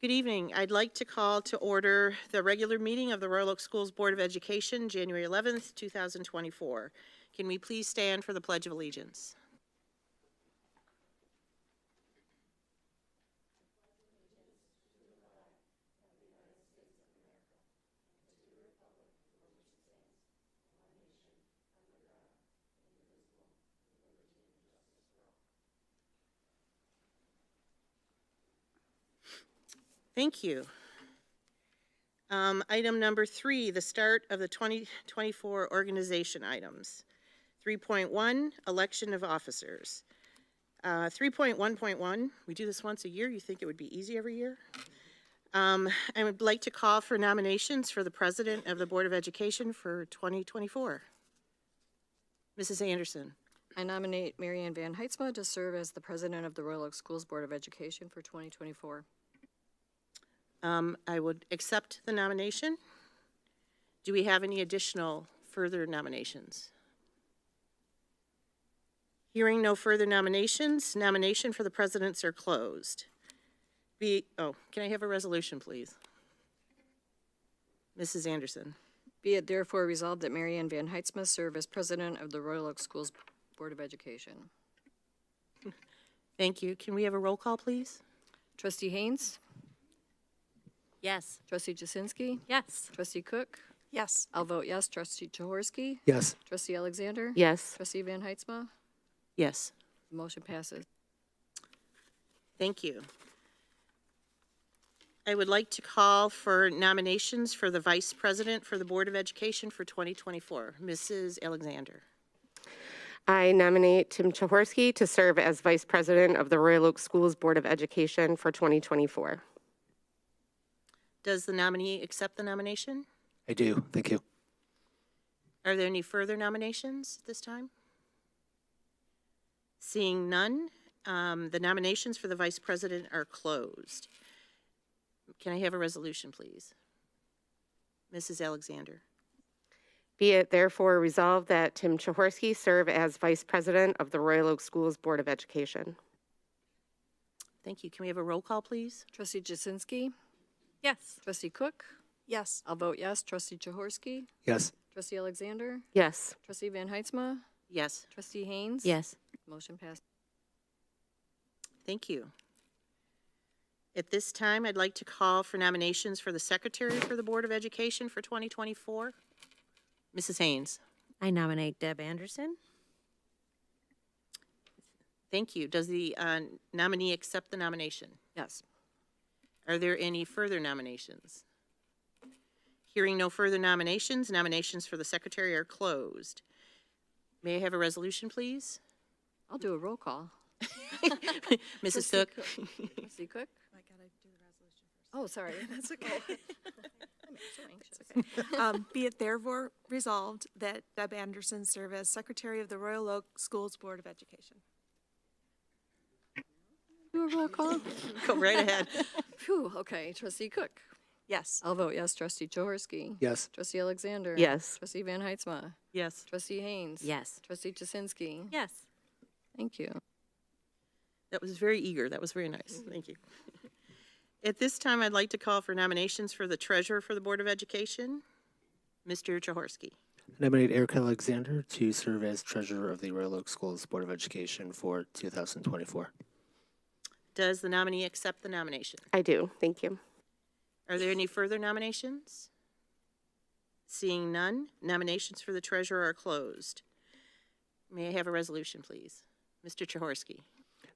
Good evening. I'd like to call to order the regular meeting of the Royal Oak Schools Board of Education, January 11th, 2024. Can we please stand for the Pledge of Allegiance? Thank you. Item number 3, the start of the 2024 organization items. 3.1, election of officers. 3.1.1, we do this once a year. You think it would be easy every year? I would like to call for nominations for the President of the Board of Education for 2024. Mrs. Anderson. I nominate Mary Ann Van Heitzma to serve as the President of the Royal Oak Schools Board of Education for 2024. I would accept the nomination. Do we have any additional further nominations? Hearing no further nominations, nomination for the presidents are closed. Can I have a resolution, please? Mrs. Anderson. Be it therefore resolved that Mary Ann Van Heitzma serve as President of the Royal Oak Schools Board of Education. Thank you. Can we have a roll call, please? Trustee Haynes? Yes. Trustee Jasinski? Yes. Trustee Cook? Yes. I'll vote yes. Trustee Jaworski? Yes. Trustee Alexander? Yes. Trustee Van Heitzma? Yes. The motion passes. Thank you. I would like to call for nominations for the Vice President for the Board of Education for 2024. Mrs. Alexander. I nominate Tim Jaworski to serve as Vice President of the Royal Oak Schools Board of Education for 2024. Does the nominee accept the nomination? I do. Thank you. Are there any further nominations this time? Seeing none, the nominations for the Vice President are closed. Can I have a resolution, please? Mrs. Alexander. Be it therefore resolved that Tim Jaworski serve as Vice President of the Royal Oak Schools Board of Education. Thank you. Can we have a roll call, please? Trustee Jasinski? Yes. Trustee Cook? Yes. I'll vote yes. Trustee Jaworski? Yes. Trustee Alexander? Yes. Trustee Van Heitzma? Yes. Trustee Haynes? Yes. Motion passed. Thank you. At this time, I'd like to call for nominations for the Secretary for the Board of Education for 2024. Mrs. Haynes. I nominate Deb Anderson. Thank you. Does the nominee accept the nomination? Yes. Are there any further nominations? Hearing no further nominations, nominations for the Secretary are closed. May I have a resolution, please? I'll do a roll call. Mrs. Trustee Cook? Trustee Cook? I gotta do the resolution first. Oh, sorry. That's okay. I'm so anxious. Be it therefore resolved that Deb Anderson serve as Secretary of the Royal Oak Schools Board of Education. Do a roll call? Go right ahead. Phew, okay. Trustee Cook? Yes. I'll vote yes. Trustee Jaworski? Yes. Trustee Alexander? Yes. Trustee Van Heitzma? Yes. Trustee Haynes? Yes. Trustee Jasinski? Yes. Thank you. That was very eager. That was very nice. Thank you. At this time, I'd like to call for nominations for the Treasurer for the Board of Education. Mr. Jaworski. I nominate Eric Alexander to serve as Treasurer of the Royal Oak Schools Board of Education for 2024. Does the nominee accept the nomination? I do. Thank you. Are there any further nominations? Seeing none, nominations for the Treasurer are closed. May I have a resolution, please? Mr. Jaworski.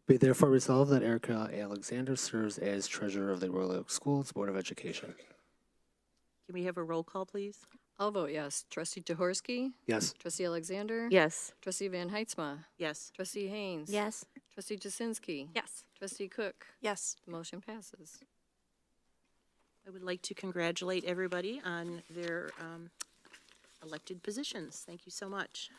Be it therefore resolved that Erica Alexander serves as Treasurer of the Royal Oak Schools Board of Education. Can we have a roll call, please? I'll vote yes. Trustee Jaworski? Yes. Trustee Alexander? Yes. Trustee Van Heitzma? Yes. Trustee Haynes? Yes. Trustee Jasinski? Yes. Trustee Cook? Yes. The motion passes. I would like to congratulate everybody on their elected positions. Thank you so much.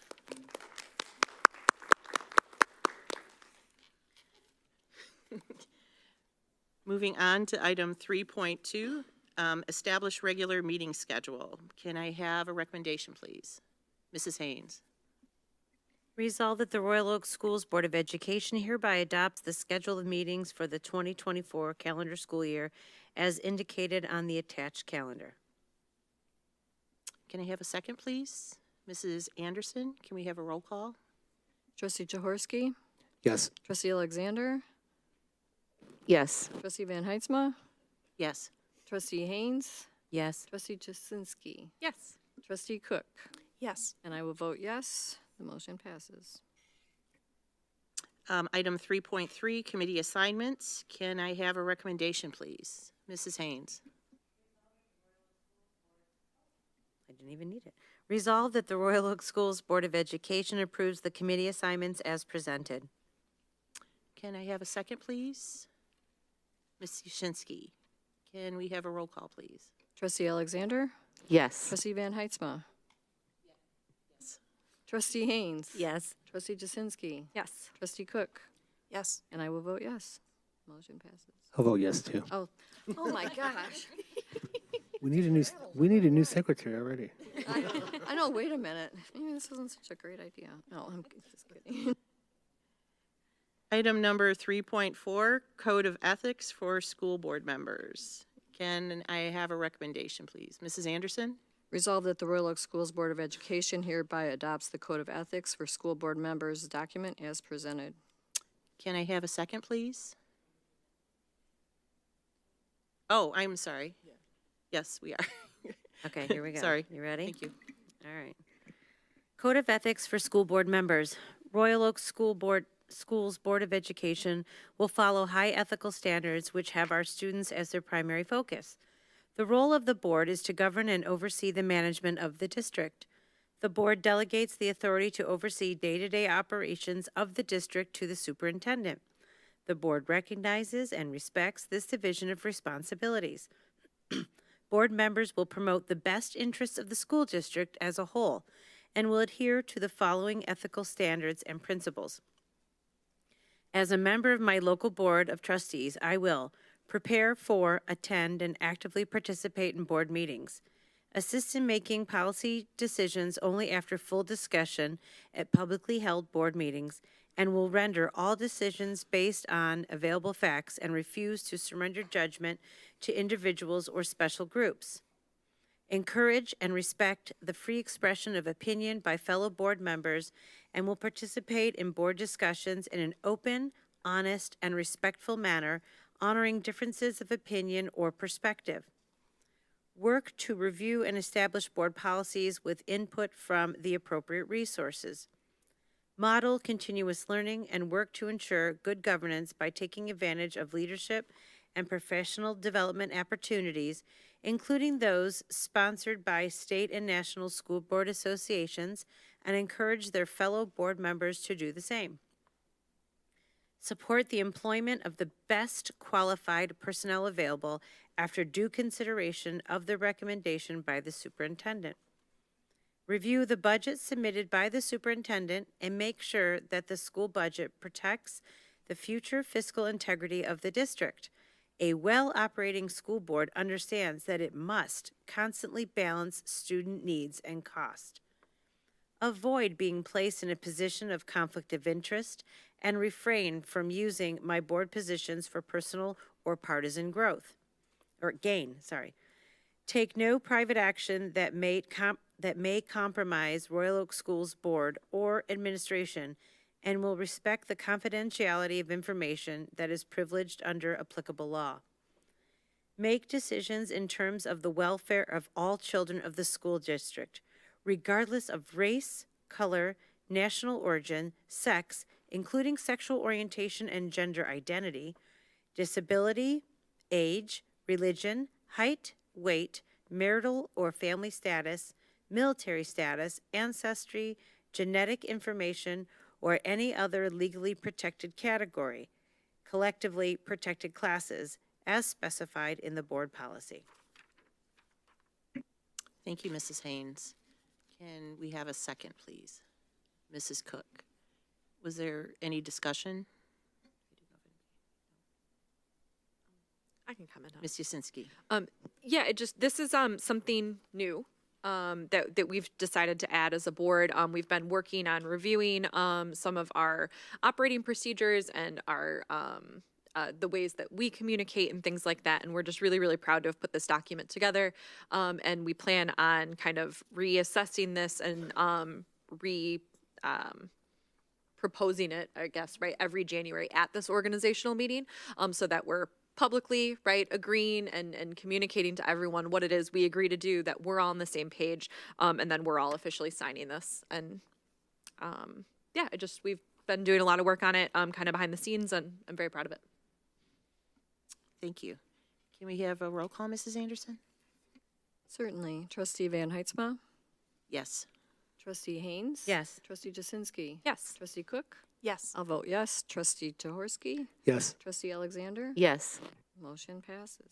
Moving on to item 3.2, establish regular meeting schedule. Can I have a recommendation, please? Mrs. Haynes. Resolved that the Royal Oak Schools Board of Education hereby adopts the schedule of meetings for the 2024 calendar school year as indicated on the attached calendar. Can I have a second, please? Mrs. Anderson, can we have a roll call? Trustee Jaworski, Yes. Trustee Alexander, Yes. Trustee Van Heitzma, Yes. Trustee Haynes, Yes. Trustee Jasinski, Yes. Trustee Cook, Yes. and I will vote yes. The motion passes. Item 3.3, committee assignments. Can I have a recommendation, please? Mrs. Haynes. I didn't even need it. Resolved that the Royal Oak Schools Board of Education approves the committee assignments as presented. Can I have a second, please? Ms. Yushensky. Can we have a roll call, please? Trustee Alexander, Yes. Trustee Van Heitzma. Trustee Haynes. Yes. Trustee Jasinski. Yes. Trustee Cook. Yes. And I will vote yes. Motion passes. I'll vote yes too. Oh, oh my gosh. We need a new secretary already. I know, wait a minute. Maybe this isn't such a great idea. No, I'm just kidding. Item number 3.4, Code of Ethics for School Board Members. Can I have a recommendation, please? Mrs. Anderson? Resolved that the Royal Oak Schools Board of Education hereby adopts the Code of Ethics for School Board Members document as presented. Can I have a second, please? Oh, I'm sorry. Yes, we are. Okay, here we go. Sorry. You ready? Thank you. All right. Code of Ethics for School Board Members. Royal Oak Schools Board of Education will follow high ethical standards which have our students as their primary focus. The role of the board is to govern and oversee the management of the district. The board delegates the authority to oversee day-to-day operations of the district to the superintendent. The board recognizes and respects this division of responsibilities. Board members will promote the best interests of the school district as a whole and will adhere to the following ethical standards and principles. As a member of my local board of trustees, I will prepare for, attend, and actively participate in board meetings, assist in making policy decisions only after full discussion at publicly held board meetings, and will render all decisions based on available facts and refuse to surrender judgment to individuals or special groups. Encourage and respect the free expression of opinion by fellow board members and will participate in board discussions in an open, honest, and respectful manner, honoring differences of opinion or perspective. Work to review and establish board policies with input from the appropriate resources. Model continuous learning and work to ensure good governance by taking advantage of leadership and professional development opportunities, including those sponsored by state and national school board associations, and encourage their fellow board members to do the same. Support the employment of the best qualified personnel available after due consideration of the recommendation by the superintendent. Review the budget submitted by the superintendent and make sure that the school budget protects the future fiscal integrity of the district. A well-operating school board understands that it must constantly balance student needs and cost. Avoid being placed in a position of conflict of interest and refrain from using my board positions for personal or partisan gain. Take no private action that may compromise Royal Oak Schools Board or administration and will respect the confidentiality of information that is privileged under applicable law. Make decisions in terms of the welfare of all children of the school district, regardless of race, color, national origin, sex, including sexual orientation and gender identity, disability, age, religion, height, weight, marital or family status, military status, ancestry, genetic information, or any other legally protected category, collectively protected classes, as specified in the board policy. Thank you, Mrs. Haynes. Can we have a second, please? Mrs. Cook. Was there any discussion? I can comment on it. Ms. Yusinski. Yeah, this is something new that we've decided to add as a board. We've been working on reviewing some of our operating procedures and our the ways that we communicate and things like that. And we're just really, really proud to have put this document together. And we plan on kind of reassessing this and proposing it, I guess, right, every January at this organizational meeting, so that we're publicly, right, agreeing and communicating to everyone what it is we agree to do, that we're all on the same page, and then we're all officially signing this. And yeah, we've been doing a lot of work on it, kind of behind the scenes, and I'm very proud of it. Thank you. Can we have a roll call, Mrs. Anderson? Certainly. Trustee Van Heitzma? Yes. Trustee Haynes? Yes. Trustee Jasinski? Yes. Trustee Cook? Yes. I'll vote yes. Trustee Jaworski? Yes. Trustee Alexander? Yes. Motion passes.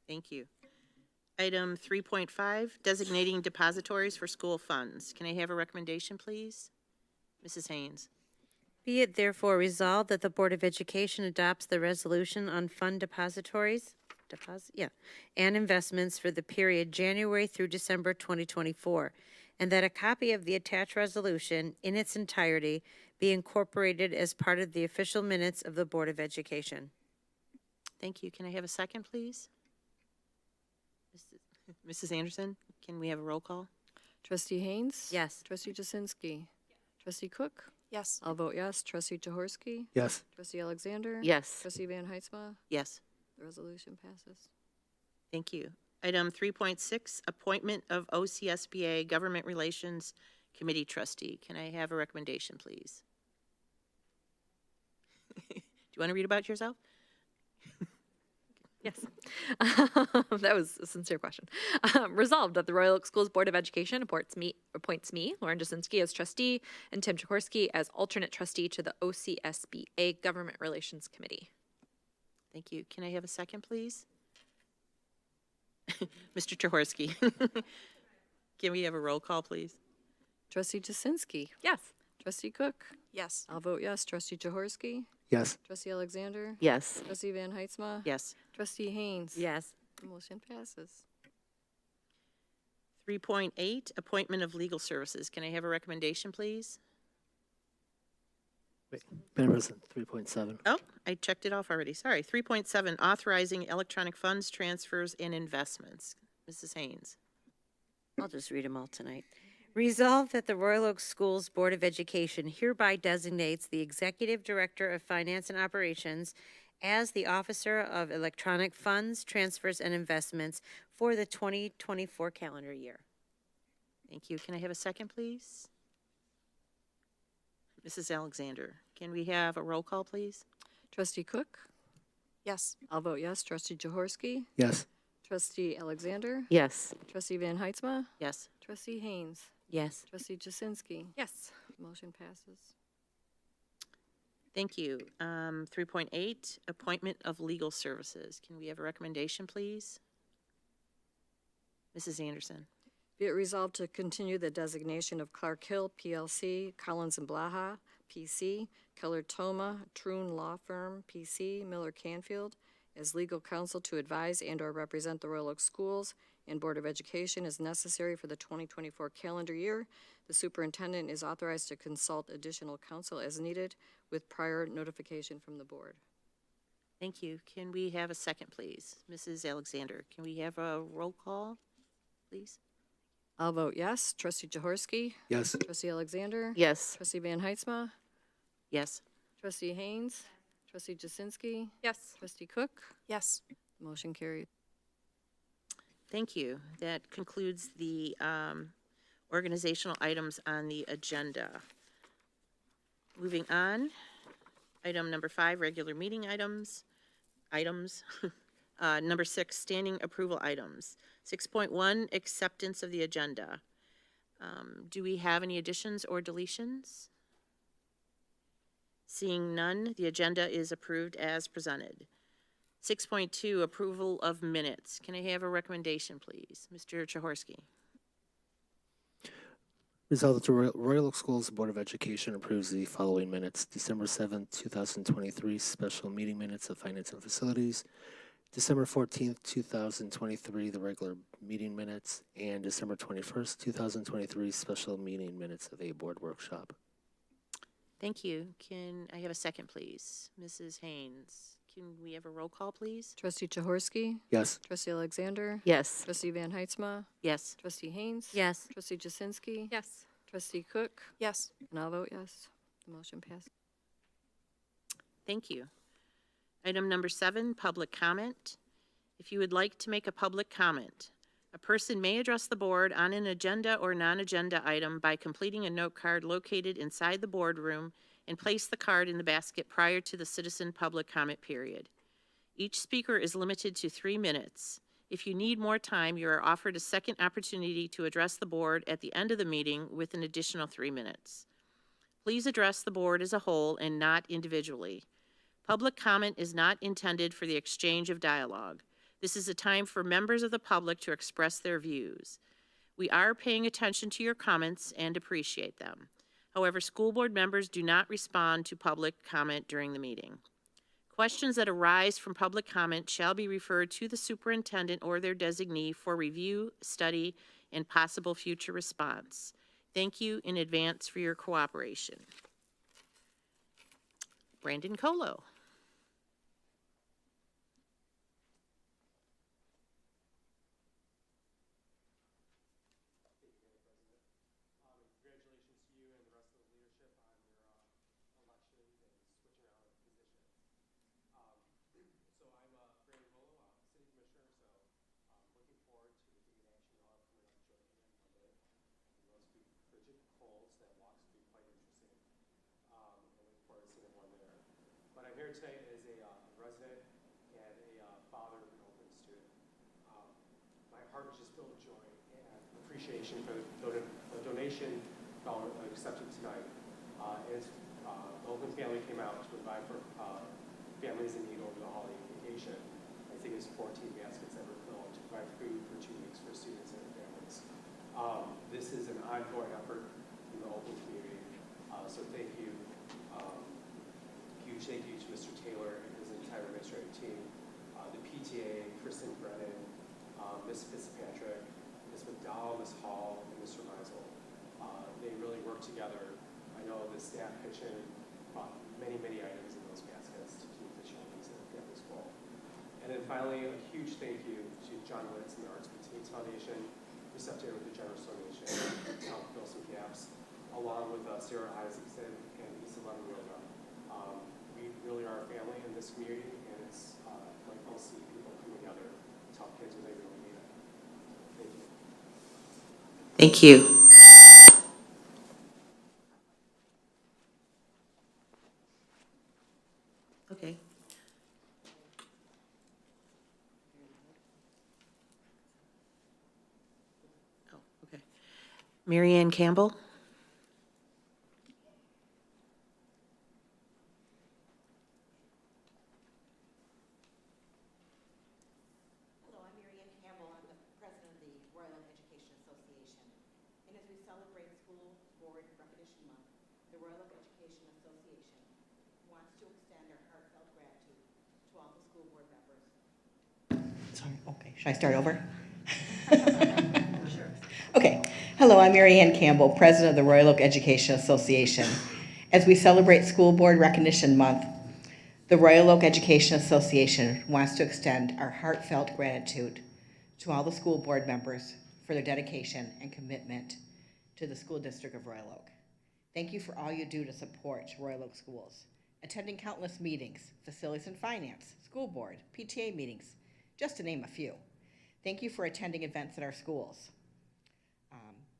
Thank you. Item 3.5, designating depositories for school funds. Can I have a recommendation, please? Mrs. Haynes. Be it therefore resolved that the Board of Education adopts the resolution on fund depositories, and investments for the period January through December 2024, and that a copy of the attached resolution in its entirety be incorporated as part of the official minutes of the Board of Education. Thank you. Can I have a second, please? Mrs. Anderson, can we have a roll call? Trustee Haynes? Yes. Trustee Jasinski? Trustee Cook? Yes. I'll vote yes. Trustee Jaworski? Yes. Trustee Alexander? Yes. Trustee Van Heitzma? Yes. The resolution passes. Thank you. Item 3.6, appointment of OCSBA Government Relations Committee Trustee. Can I have a recommendation, please? Do you want to read about yourself? Yes. That was a sincere question. Resolved that the Royal Oak Schools Board of Education appoints me, Lauren Jasinski, as trustee, and Tim Jaworski as alternate trustee to the OCSBA Government Relations Committee. Thank you. Can I have a second, please? Mr. Jaworski. Can we have a roll call, please? Trustee Jasinski? Yes. Trustee Cook? Yes. I'll vote yes. Trustee Jaworski? Yes. Trustee Alexander? Yes. Trustee Van Heitzma? Yes. Trustee Haynes? Yes. The motion passes. 3.8, appointment of legal services. Can I have a recommendation, please? Wait, Madam President, 3.7. Oh, I checked it off already. Sorry. 3.7, authorizing electronic funds, transfers, and investments. Mrs. Haynes. I'll just read them all tonight. Resolved that the Royal Oak Schools Board of Education hereby designates the Executive Director of Finance and Operations as the Officer of Electronic Funds, Transfers, and Investments for the 2024 calendar year. Thank you. Can I have a second, please? Mrs. Alexander. Can we have a roll call, please? Trustee Cook? Yes. I'll vote yes. Trustee Jaworski? Yes. Trustee Alexander? Yes. Trustee Van Heitzma? Yes. Trustee Haynes? Yes. Trustee Jasinski? Yes. Motion passes. Thank you. 3.8, appointment of legal services. Can we have a recommendation, please? Mrs. Anderson. Be it resolved to continue the designation of Clark Hill, PLC, Collins and Blaha, PC, Keller Toma, Troon Law Firm, PC, Miller Canfield, as legal counsel to advise and/or represent the Royal Oak Schools and Board of Education as necessary for the 2024 calendar year. The superintendent is authorized to consult additional counsel as needed with prior notification from the board. Thank you. Can we have a second, please? Mrs. Alexander, can we have a roll call, please? I'll vote yes. Trustee Jaworski? Yes. Trustee Alexander? Yes. Trustee Van Heitzma? Yes. Trustee Haynes? Trustee Jasinski? Yes. Trustee Cook? Yes. Motion carried. Thank you. That concludes the organizational items on the agenda. Moving on, item number 5, regular meeting items. Number 6, standing approval items. 6.1, acceptance of the agenda. Do we have any additions or deletions? Seeing none, the agenda is approved as presented. 6.2, approval of minutes. Can I have a recommendation, please? Mr. Jaworski. Resolved that the Royal Oak Schools Board of Education approves the following minutes: December 7th, 2023, special meeting minutes of Finance and Facilities, December 14th, 2023, the regular meeting minutes, and December 21st, 2023, special meeting minutes of a board workshop. Thank you. Can I have a second, please? Mrs. Haynes, can we have a roll call, please? Trustee Jaworski, Yes. Trustee Alexander, Yes. Trustee Van Heitzma, Yes. Trustee Haynes. Yes. Trustee Jacinski. Yes. Trustee Cook, Yes. and I'll vote yes. The motion passes. Thank you. Item number 7, public comment. If you would like to make a public comment, a person may address the board on an agenda or non-agenda item by completing a note card located inside the boardroom and place the card in the basket prior to the citizen public comment period. Each speaker is limited to 3 minutes. If you need more time, you are offered a second opportunity to address the board at the end of the meeting with an additional 3 minutes. Please address the board as a whole and not individually. Public comment is not intended for the exchange of dialogue. This is a time for members of the public to express their views. We are paying attention to your comments and appreciate them. However, school board members do not respond to public comment during the meeting. Questions that arise from public comment shall be referred to the superintendent or their designee for review, study, and possible future response. Thank you in advance for your cooperation. Brandon Colo. Congratulations to you and the rest of the leadership on your elections and switching out of positions. So I'm Brandon Volo, City Commissioner, so looking forward to the big action you'll have coming up shortly on Monday. And those be Bridget Coles, that walks to be quite interesting. And looking forward to seeing everyone there. But I'm here tonight as a resident and a father of an Oakland student. My heart is just filled with joy and appreciation for the donation accepted tonight. The Oakland family came out to provide for families in need over the holiday vacation. I think it's 14 baskets that were filled to provide food for 2 weeks for students and their families. This is an ongoing effort in the Oakland community, so thank you. Huge thank you to Mr. Taylor and his entire administrative team, the PTA, Kristen Brennan, Ms. Fitzpatrick, Ms. McDowell, Ms. Hall, and Mr. Meisel. They really work together. I know the staff pitch in many, many items in those baskets to keep the children's and families full. And then finally, a huge thank you to John Witz and the Arts and Teens Foundation, who stepped in with a generous donation to help fill some gaps, along with Sarah Isaacson and Lisa Yoga. We really are a family in this community, and it's delightful to see people coming together to help kids when they really need it. Thank you. Thank you. Okay. Oh, okay. Mary Ann Campbell. Hello, I'm Mary Ann Campbell. I'm the president of the Royal Oak Education Association. And as we celebrate School Board Recognition Month, the Royal Oak Education Association wants to extend our heartfelt gratitude to all the school board members. Sorry, okay. Should I start over? Sure. Okay. Hello, I'm Mary Ann Campbell, president of the Royal Oak Education Association. As we celebrate School Board Recognition Month, the Royal Oak Education Association wants to extend our heartfelt gratitude to all the school board members for their dedication and commitment to the school district of Royal Oak. Thank you for all you do to support Royal Oak schools, attending countless meetings, facilities and finance, school board, PTA meetings, just to name a few. Thank you for attending events at our schools.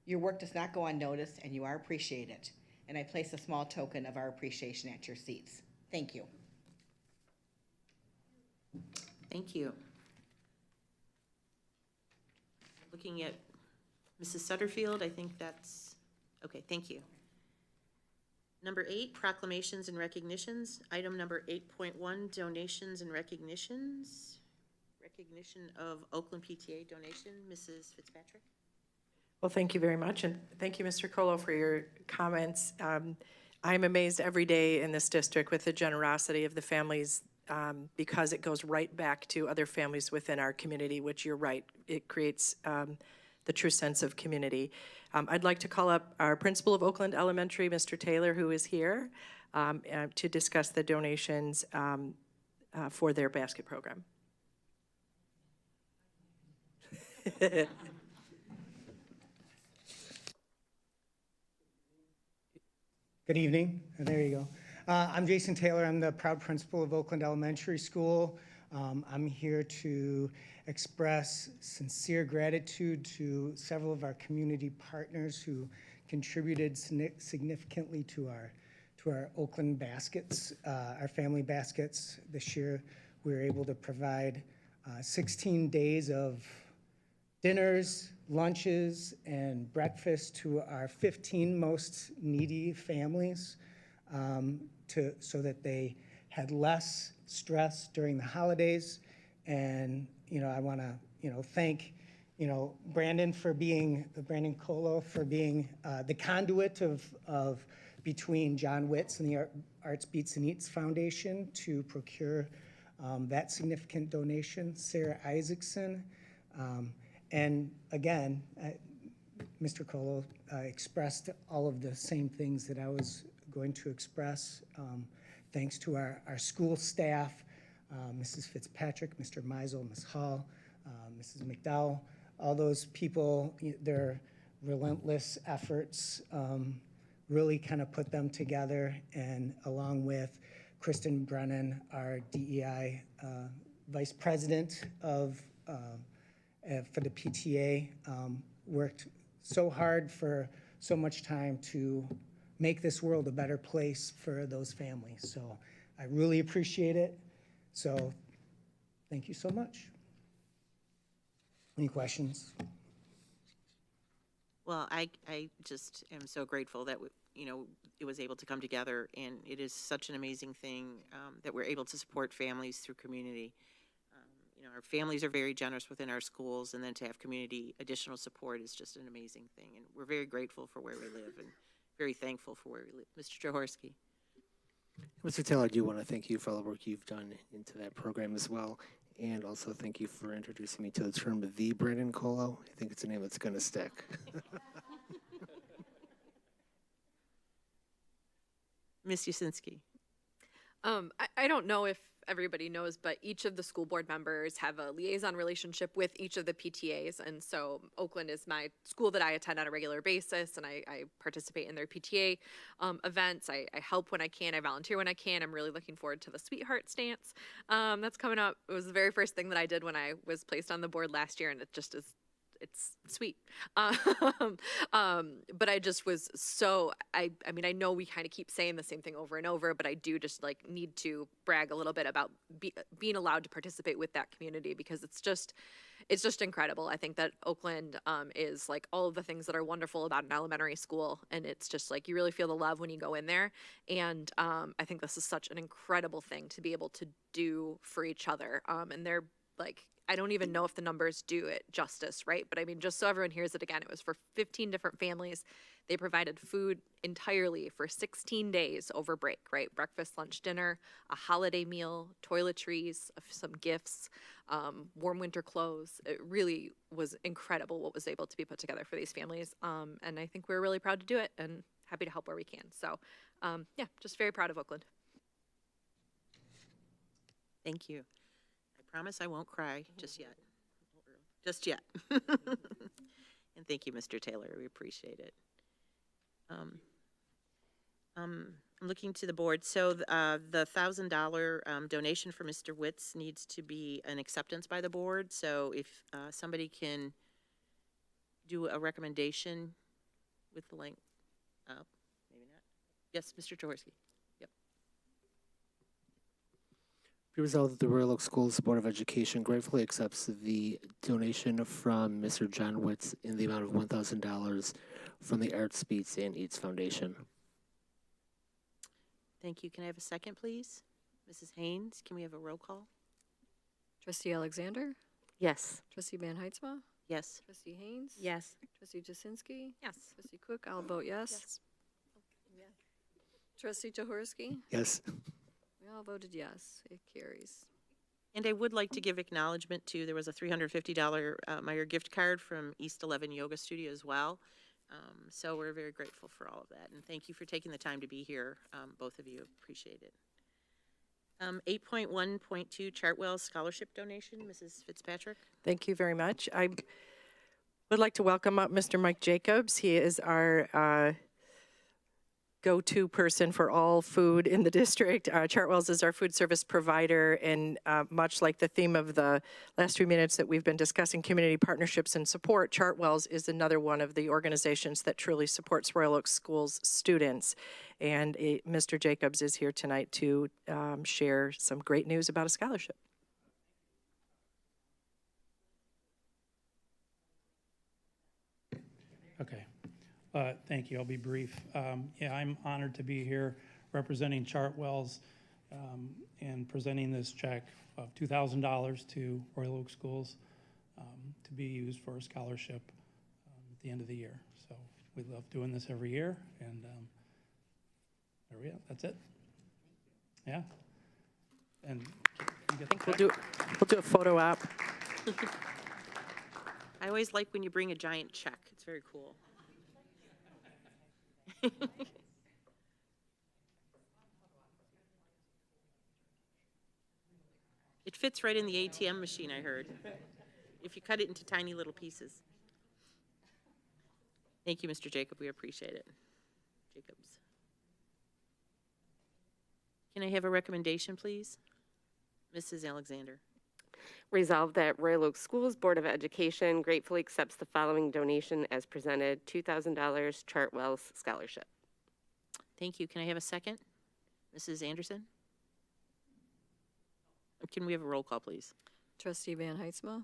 Your work does not go unnoticed, and you are appreciated. And I place a small token of our appreciation at your seats. Thank you. Thank you. Looking at Mrs. Sutterfield, I think that's, okay, thank you. Number 8, proclamations and recognitions. Item number 8.1, donations and recognitions. Recognition of Oakland PTA donation. Mrs. Fitzpatrick. Well, thank you very much, and thank you, Mr. Colo, for your comments. I'm amazed every day in this district with the generosity of the families because it goes right back to other families within our community, which you're right, it creates the true sense of community. I'd like to call up our principal of Oakland Elementary, Mr. Taylor, who is here, to discuss the donations for their basket program. Good evening. There you go. I'm Jason Taylor. I'm the proud principal of Oakland Elementary School. I'm here to express sincere gratitude to several of our community partners who contributed significantly to our Oakland baskets, our family baskets. This year, we were able to provide 16 days of dinners, lunches, and breakfast to our 15 most needy families, so that they had less stress during the holidays. And I want to thank Brandon Colo for being the conduit of between John Witz and the Arts Beats and Eats Foundation to procure that significant donation. Sarah Isaacson. And again, Mr. Colo expressed all of the same things that I was going to express. Thanks to our school staff, Mrs. Fitzpatrick, Mr. Meisel, Ms. Hall, Mrs. McDowell, all those people, their relentless efforts really kind of put them together. And along with Kristen Brennan, our DEI Vice President for the PTA, worked so hard for so much time to make this world a better place for those families. So I really appreciate it. So thank you so much. Any questions? Well, I just am so grateful that, it was able to come together, and it is such an amazing thing that we're able to support families through community. Our families are very generous within our schools, and then to have community additional support is just an amazing thing. And we're very grateful for where we live and very thankful for where we live. Mr. Jaworski. Mr. Taylor, I do want to thank you for all the work you've done into that program as well. And also thank you for introducing me to the term the Brandon Colo. I think it's a name that's going to stick. Ms. Yasinski. I don't know if everybody knows, but each of the school board members have a liaison relationship with each of the PTAs. And so Oakland is my school that I attend on a regular basis, and I participate in their PTA events. I help when I can. I volunteer when I can. I'm really looking forward to the Sweetheart Stance that's coming up. It was the very first thing that I did when I was placed on the board last year, and it just is, it's sweet. But I just was so, I mean, I know we kind of keep saying the same thing over and over, but I do just need to brag a little bit about being allowed to participate with that community, because it's just incredible. I think that Oakland is all of the things that are wonderful about an elementary school, and it's just you really feel the love when you go in there. And I think this is such an incredible thing to be able to do for each other. And they're I don't even know if the numbers do it justice, right? But I mean, just so everyone hears it again, it was for 15 different families. They provided food entirely for 16 days over break, right? Breakfast, lunch, dinner, a holiday meal, toiletries, some gifts, warm winter clothes. It really was incredible what was able to be put together for these families. And I think we're really proud to do it and happy to help where we can. So yeah, just very proud of Oakland. Thank you. I promise I won't cry just yet. Just yet. And thank you, Mr. Taylor. We appreciate it. I'm looking to the board. So the $1,000 donation for Mr. Witz needs to be an acceptance by the board. So if somebody can do a recommendation with the link. Maybe not. Yes, Mr. Jaworski. Be resolved that the Royal Oak Schools Board of Education gratefully accepts the donation from Mr. John Witz in the amount of $1,000 from the Arts Beats and Eats Foundation. Thank you. Can I have a second, please? Mrs. Haynes, can we have a roll call? Trustee Alexander? Yes. Trustee Van Heitzma? Yes. Trustee Haynes? Yes. Trustee Jasinski? Yes. Trustee Cook? I'll vote yes. Yes. Trustee Jaworski? Yes. We all voted yes. It carries. And I would like to give acknowledgement to, there was a $350 Meyer gift card from East 11 Yoga Studio as well. So we're very grateful for all of that. And thank you for taking the time to be here, both of you. Appreciate it. 8.1.2 Chartwell Scholarship Donation, Mrs. Fitzpatrick. Thank you very much. I would like to welcome up Mr. Mike Jacobs. He is our go-to person for all food in the district. Chartwell's is our food service provider, and much like the theme of the last few minutes that we've been discussing, community partnerships and support, Chartwell's is another one of the organizations that truly supports Royal Oak Schools students. And Mr. Jacobs is here tonight to share some great news about a scholarship. Okay. Thank you. I'll be brief. Yeah, I'm honored to be here representing Chartwell's and presenting this check of $2,000 to Royal Oak Schools to be used for a scholarship at the end of the year. So we love doing this every year, and there we go. That's it. Yeah. And you get the check. We'll do a photo op. I always like when you bring a giant check. It's very cool. It fits right in the ATM machine, I heard, if you cut it into tiny little pieces. Thank you, Mr. Jacob. We appreciate it. Jacobs. Can I have a recommendation, please? Mrs. Alexander. Resolved that Royal Oak Schools Board of Education gratefully accepts the following donation as presented, $2,000 Chartwell's Scholarship. Thank you. Can I have a second? Mrs. Anderson? Can we have a roll call, please? Trustee Van Heitzma.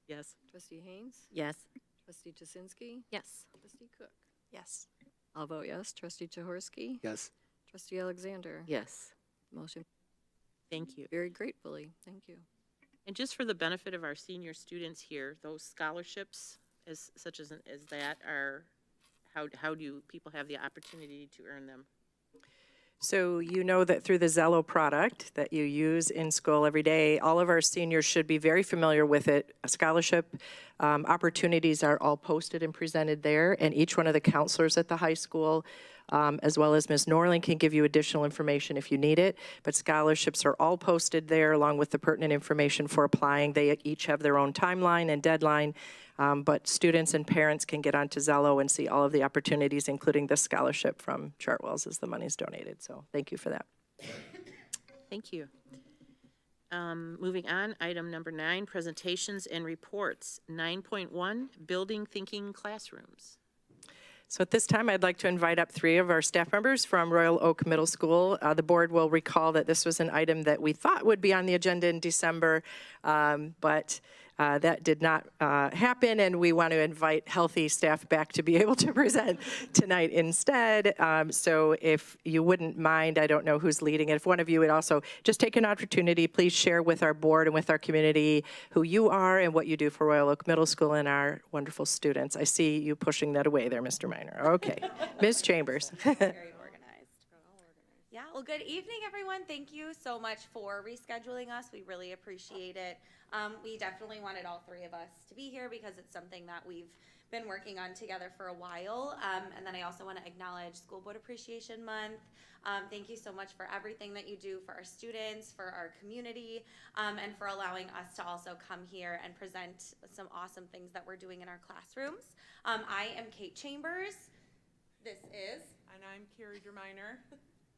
Yes. Trustee Haynes. Yes. Trustee Jasinski. Yes. Trustee Cook. Yes. I'll vote yes. Trustee Jaworski. Yes. Trustee Alexander. Yes. Motion Thank you. very gratefully. Thank you. And just for the benefit of our senior students here, those scholarships, such as that, are, how do people have the opportunity to earn them? So you know that through the Zello product that you use in school every day, all of our seniors should be very familiar with it. A scholarship opportunities are all posted and presented there, and each one of the counselors at the high school, as well as Ms. Norling, can give you additional information if you need it. But scholarships are all posted there along with the pertinent information for applying. They each have their own timeline and deadline. But students and parents can get onto Zello and see all of the opportunities, including the scholarship from Chartwell's as the money's donated. So thank you for that. Thank you. Moving on, item number 9, presentations and reports. 9.1, building thinking classrooms. So at this time, I'd like to invite up 3 of our staff members from Royal Oak Middle School. The board will recall that this was an item that we thought would be on the agenda in December, but that did not happen, and we want to invite healthy staff back to be able to present tonight instead. So if you wouldn't mind, I don't know who's leading it. If one of you would also just take an opportunity, please share with our board and with our community who you are and what you do for Royal Oak Middle School and our wonderful students. I see you pushing that away there, Mr. Minor. Okay. Ms. Chambers. Very organized. Yeah, well, good evening, everyone. Thank you so much for rescheduling us. We really appreciate it. We definitely wanted all 3 of us to be here because it's something that we've been working on together for a while. And then I also want to acknowledge School Board Appreciation Month. Thank you so much for everything that you do for our students, for our community, and for allowing us to also come here and present some awesome things that we're doing in our classrooms. I am Kate Chambers. This is. And I'm Carrie Derminer.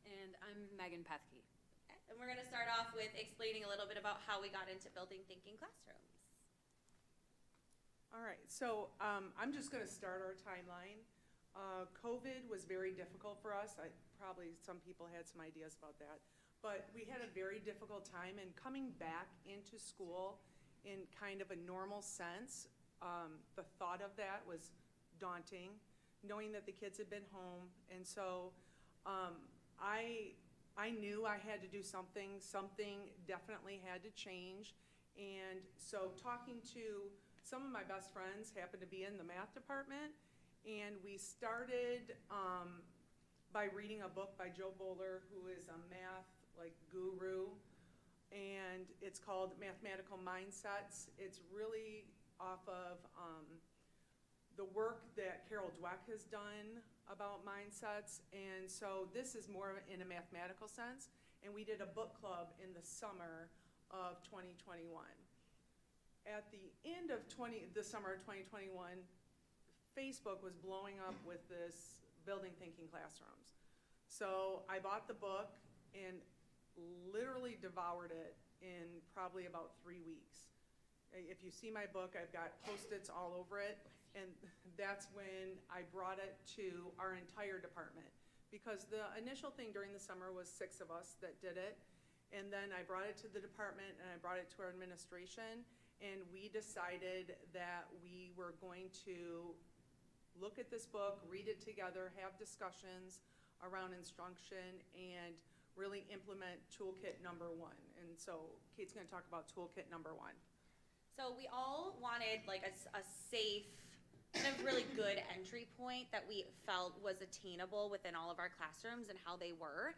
And I'm Megan Pethke. And we're going to start off with explaining a little bit about how we got into building thinking classrooms. All right, so I'm just going to start our timeline. COVID was very difficult for us. Probably some people had some ideas about that. But we had a very difficult time, and coming back into school in kind of a normal sense, the thought of that was daunting, knowing that the kids had been home. And so I knew I had to do something. Something definitely had to change. And so talking to some of my best friends happened to be in the math department, and we started by reading a book by Joe Bowler, who is a math like guru, and it's called Mathematical Mindsets. It's really off of the work that Carol Dweck has done about mindsets, and so this is more in a mathematical sense, and we did a book club in the summer of 2021. At the end of the summer of 2021, Facebook was blowing up with this building thinking classrooms. So I bought the book and literally devoured it in probably about 3 weeks. If you see my book, I've got Post-its all over it, and that's when I brought it to our entire department. Because the initial thing during the summer was 6 of us that did it, and then I brought it to the department and I brought it to our administration, and we decided that we were going to look at this book, read it together, have discussions around instruction, and really implement toolkit number 1. And so Kate's gonna talk about toolkit number 1. So we all wanted like a safe, kind of really good entry point that we felt was attainable within all of our classrooms and how they were.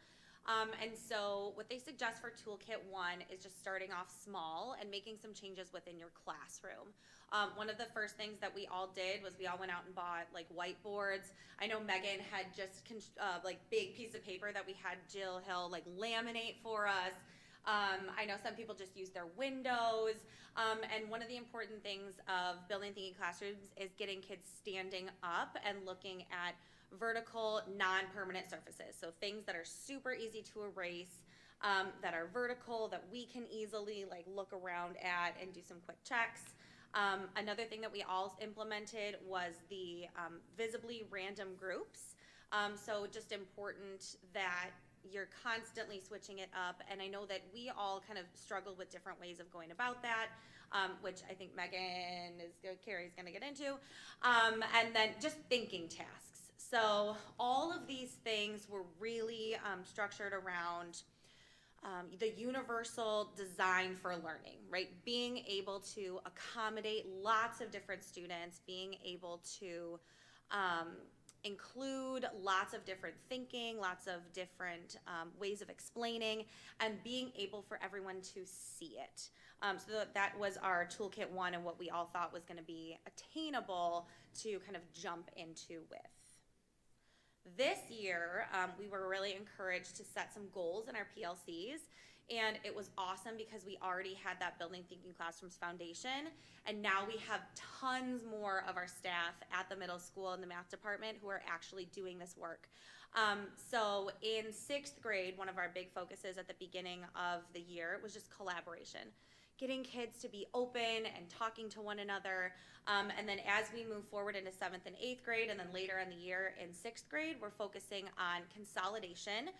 And so what they suggest for Toolkit 1 is just starting off small and making some changes within your classroom. One of the first things that we all did was we all went out and bought like whiteboards. I know Megan had just like big piece of paper that we had Jill Hill like laminate for us. I know some people just use their windows. And one of the important things of building thinking classrooms is getting kids standing up and looking at vertical, non-permanent surfaces. So things that are super easy to erase, that are vertical, that we can easily like look around at and do some quick checks. Another thing that we all implemented was the visibly random groups. So just important that you're constantly switching it up, and I know that we all kind of struggle with different ways of going about that, which I think Carrie's gonna get into, and then just thinking tasks. So all of these things were really structured around the universal design for learning, right? Being able to accommodate lots of different students, being able to include lots of different thinking, lots of different ways of explaining, and being able for everyone to see it. So that was our Toolkit 1 and what we all thought was gonna be attainable to kind of jump into with. This year, we were really encouraged to set some goals in our PLCs, and it was awesome because we already had that Building Thinking Classrooms foundation, and now we have tons more of our staff at the middle school in the math department who are actually doing this work. So in 6th grade, one of our big focuses at the beginning of the year was just collaboration. Getting kids to be open and talking to one another. And then as we move forward into 7th and 8th grade, and then later in the year in 6th grade, we're focusing on consolidation.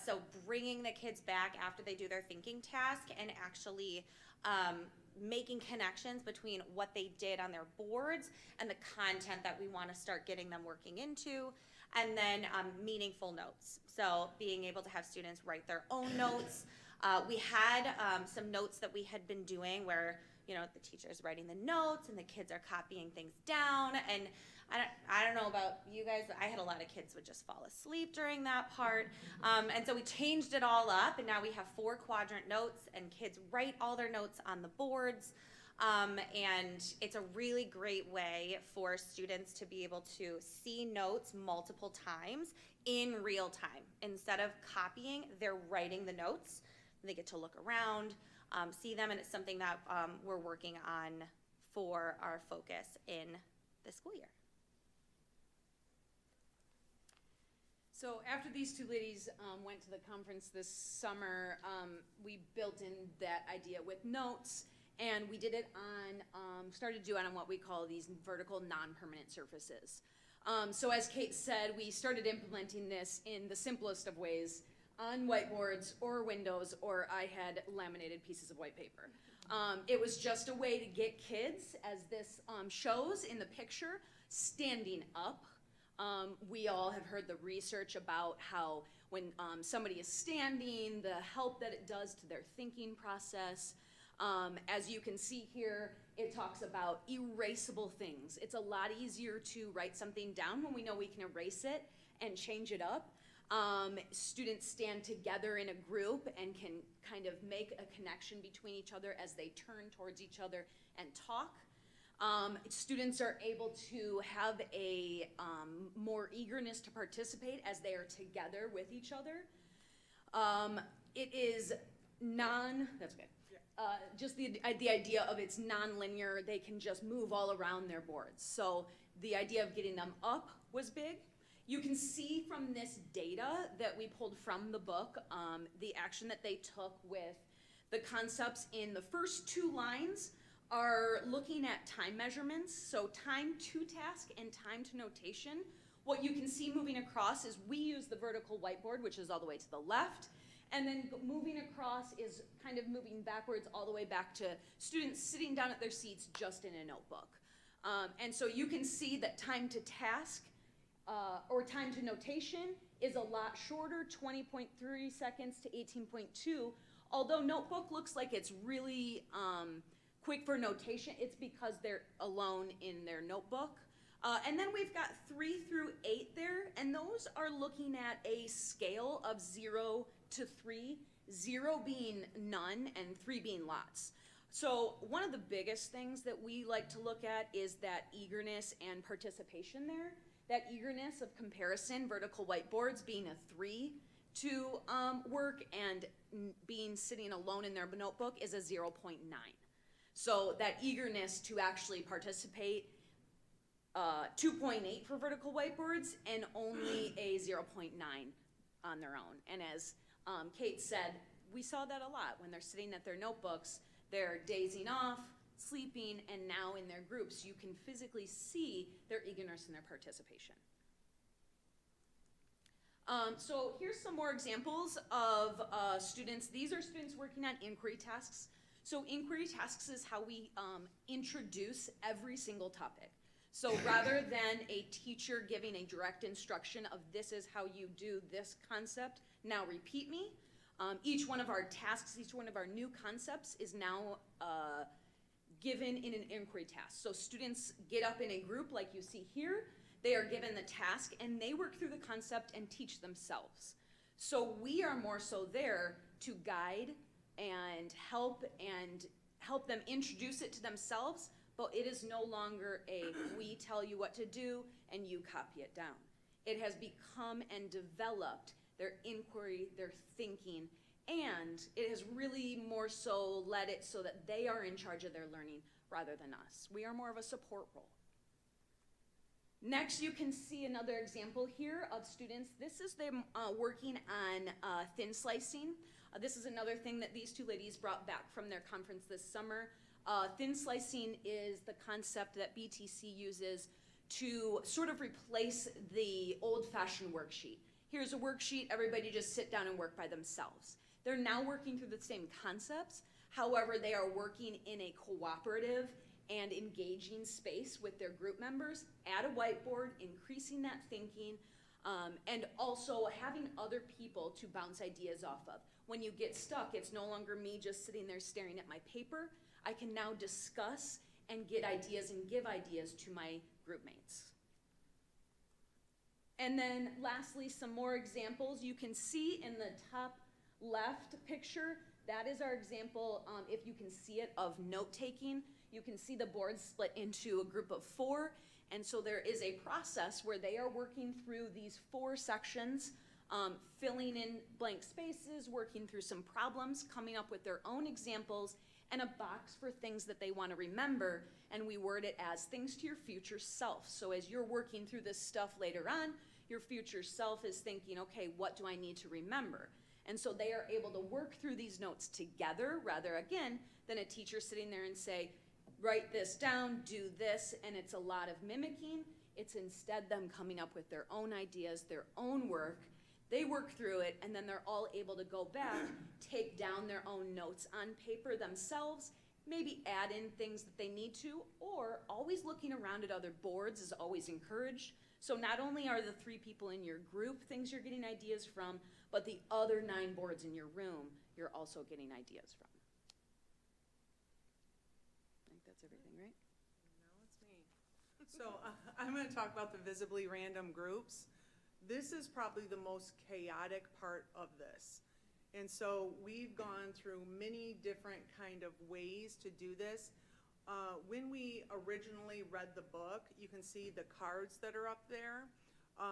So bringing the kids back after they do their thinking task and actually making connections between what they did on their boards and the content that we want to start getting them working into. And then meaningful notes. So being able to have students write their own notes. We had some notes that we had been doing where, you know, the teacher's writing the notes and the kids are copying things down. And I don't know about you guys, but I had a lot of kids would just fall asleep during that part. And so we changed it all up, and now we have 4 quadrant notes, and kids write all their notes on the boards. And it's a really great way for students to be able to see notes multiple times in real time. Instead of copying, they're writing the notes. They get to look around, see them, and it's something that we're working on for our focus in the school year. So after these two ladies went to the conference this summer, we built in that idea with notes, and we did it on, started to do it on what we call these vertical non-permanent surfaces. So as Kate said, we started implementing this in the simplest of ways, on whiteboards or windows, or I had laminated pieces of white paper. It was just a way to get kids, as this shows in the picture, standing up. We all have heard the research about how when somebody is standing, the help that it does to their thinking process. As you can see here, it talks about erasable things. It's a lot easier to write something down when we know we can erase it and change it up. Students stand together in a group and can kind of make a connection between each other as they turn towards each other and talk. Students are able to have a more eagerness to participate as they are together with each other. It is that's good. Just the idea of it's non-linear, they can just move all around their boards. So the idea of getting them up was big. You can see from this data that we pulled from the book, the action that they took with the concepts in the first 2 lines are looking at time measurements, so time to task and time to notation. What you can see moving across is we use the vertical whiteboard, which is all the way to the left, and then moving across is kind of moving backwards all the way back to students sitting down at their seats just in a notebook. And so you can see that time to task or time to notation is a lot shorter, 20.3 seconds to 18.2. Although notebook looks like it's really quick for notation, it's because they're alone in their notebook. And then we've got 3 through 8 there, and those are looking at a scale of 0 to 3, 0 being none and 3 being lots. So one of the biggest things that we like to look at is that eagerness and participation there. That eagerness of comparison, vertical whiteboards being a 3 to work, and being sitting alone in their notebook is a 0.9. So that eagerness to actually participate, 2.8 for vertical whiteboards and only a 0.9 on their own. And as Kate said, we saw that a lot when they're sitting at their notebooks, they're dazing off, sleeping, and now in their groups, you can physically see their eagerness and their participation. So here's some more examples of students. These are students working on inquiry tasks. So inquiry tasks is how we introduce every single topic. So rather than a teacher giving a direct instruction of this is how you do this concept, now repeat me, each one of our tasks, each one of our new concepts is now given in an inquiry task. So students get up in a group like you see here, they are given the task and they work through the concept and teach themselves. So we are more so there to guide and help them introduce it to themselves, but it is no longer a we tell you what to do and you copy it down. It has become and developed their inquiry, their thinking, and it has really more so led it so that they are in charge of their learning rather than us. We are more of a support role. Next, you can see another example here of students. This is them working on thin slicing. This is another thing that these 2 ladies brought back from their conference this summer. Thin slicing is the concept that BTC uses to sort of replace the old-fashioned worksheet. Here's a worksheet, everybody just sit down and work by themselves. They're now working through the same concepts, however, they are working in a cooperative and engaging space with their group members at a whiteboard, increasing that thinking, and also having other people to bounce ideas off of. When you get stuck, it's no longer me just sitting there staring at my paper. I can now discuss and get ideas and give ideas to my group mates. And then lastly, some more examples. You can see in the top left picture, that is our example, if you can see it, of note-taking. You can see the board split into a group of 4, and so there is a process where they are working through these 4 sections, filling in blank spaces, working through some problems, coming up with their own examples, and a box for things that they want to remember, and we word it as things to your future self. So as you're working through this stuff later on, your future self is thinking, okay, what do I need to remember? And so they are able to work through these notes together rather, again, than a teacher sitting there and say, write this down, do this, and it's a lot of mimicking. It's instead them coming up with their own ideas, their own work. They work through it, and then they're all able to go back, take down their own notes on paper themselves, maybe add in things that they need to, or always looking around at other boards is always encouraged. So not only are the 3 people in your group things you're getting ideas from, but the other 9 boards in your room you're also getting ideas from. I think that's everything, right? Now it's me. So I'm going to talk about the visibly random groups. This is probably the most chaotic part of this. And so we've gone through many different kind of ways to do this. When we originally read the book, you can see the cards that are up there.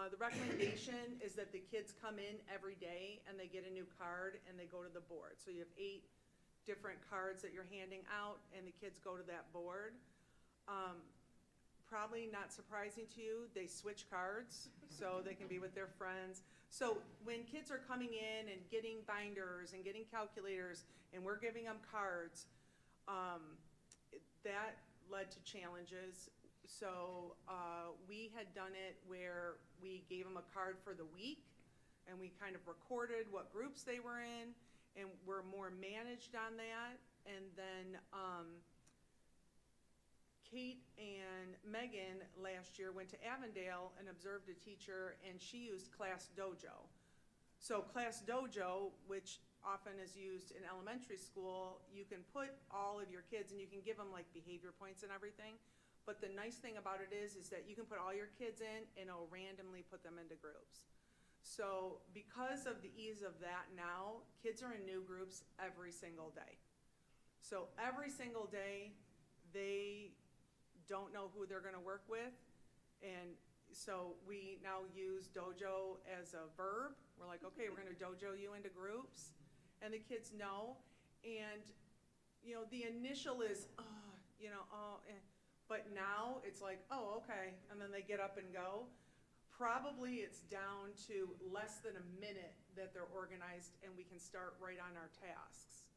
The recommendation is that the kids come in every day and they get a new card and they go to the board. So you have 8 different cards that you're handing out and the kids go to that board. Probably not surprising to you, they switch cards so they can be with their friends. So when kids are coming in and getting binders and getting calculators and we're giving them cards, that led to challenges. So we had done it where we gave them a card for the week and we kind of recorded what groups they were in and we're more managed on that. And then Kate and Megan last year went to Avondale and observed a teacher and she used Class Dojo. So Class Dojo, which often is used in elementary school, you can put all of your kids and you can give them like behavior points and everything. But the nice thing about it is that you can put all your kids in and it'll randomly put them into groups. So because of the ease of that now, kids are in new groups every single day. So every single day, they don't know who they're gonna work with. And so we now use dojo as a verb. We're like, okay, we're gonna dojo you into groups. And the kids know. And, you know, the initial is, but now it's like, oh, okay. And then they get up and go. Probably it's down to less than a minute that they're organized and we can start right on our tasks.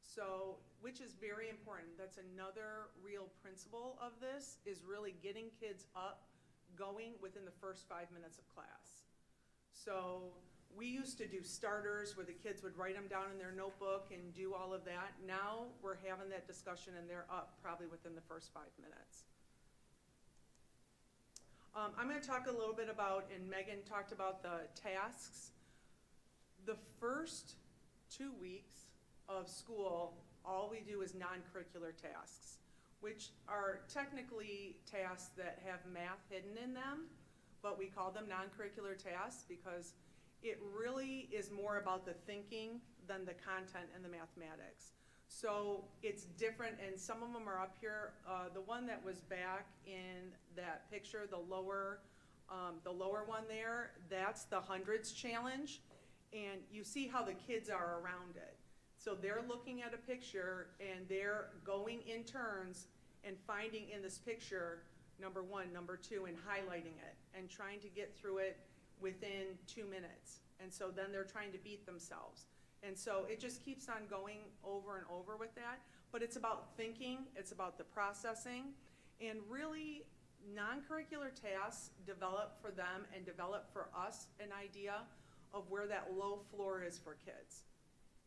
So, which is very important. That's another real principle of this, is really getting kids up, going within the first 5 minutes of class. So we used to do starters where the kids would write them down in their notebook and do all of that. Now we're having that discussion and they're up probably within the first 5 minutes. I'm gonna talk a little bit about, and Megan talked about the tasks. The first 2 weeks of school, all we do is non-curricular tasks, which are technically tasks that have math hidden in them, but we call them non-curricular tasks because it really is more about the thinking than the content and the mathematics. So it's different, and some of them are up here. The one that was back in that picture, the lower one there, that's the hundreds challenge, and you see how the kids are around it. So they're looking at a picture and they're going in turns and finding in this picture number 1, number 2, and highlighting it and trying to get through it within 2 minutes. And so then they're trying to beat themselves. And so it just keeps on going over and over with that. But it's about thinking, it's about the processing, and really non-curricular tasks develop for them and develop for us an idea of where that low floor is for kids.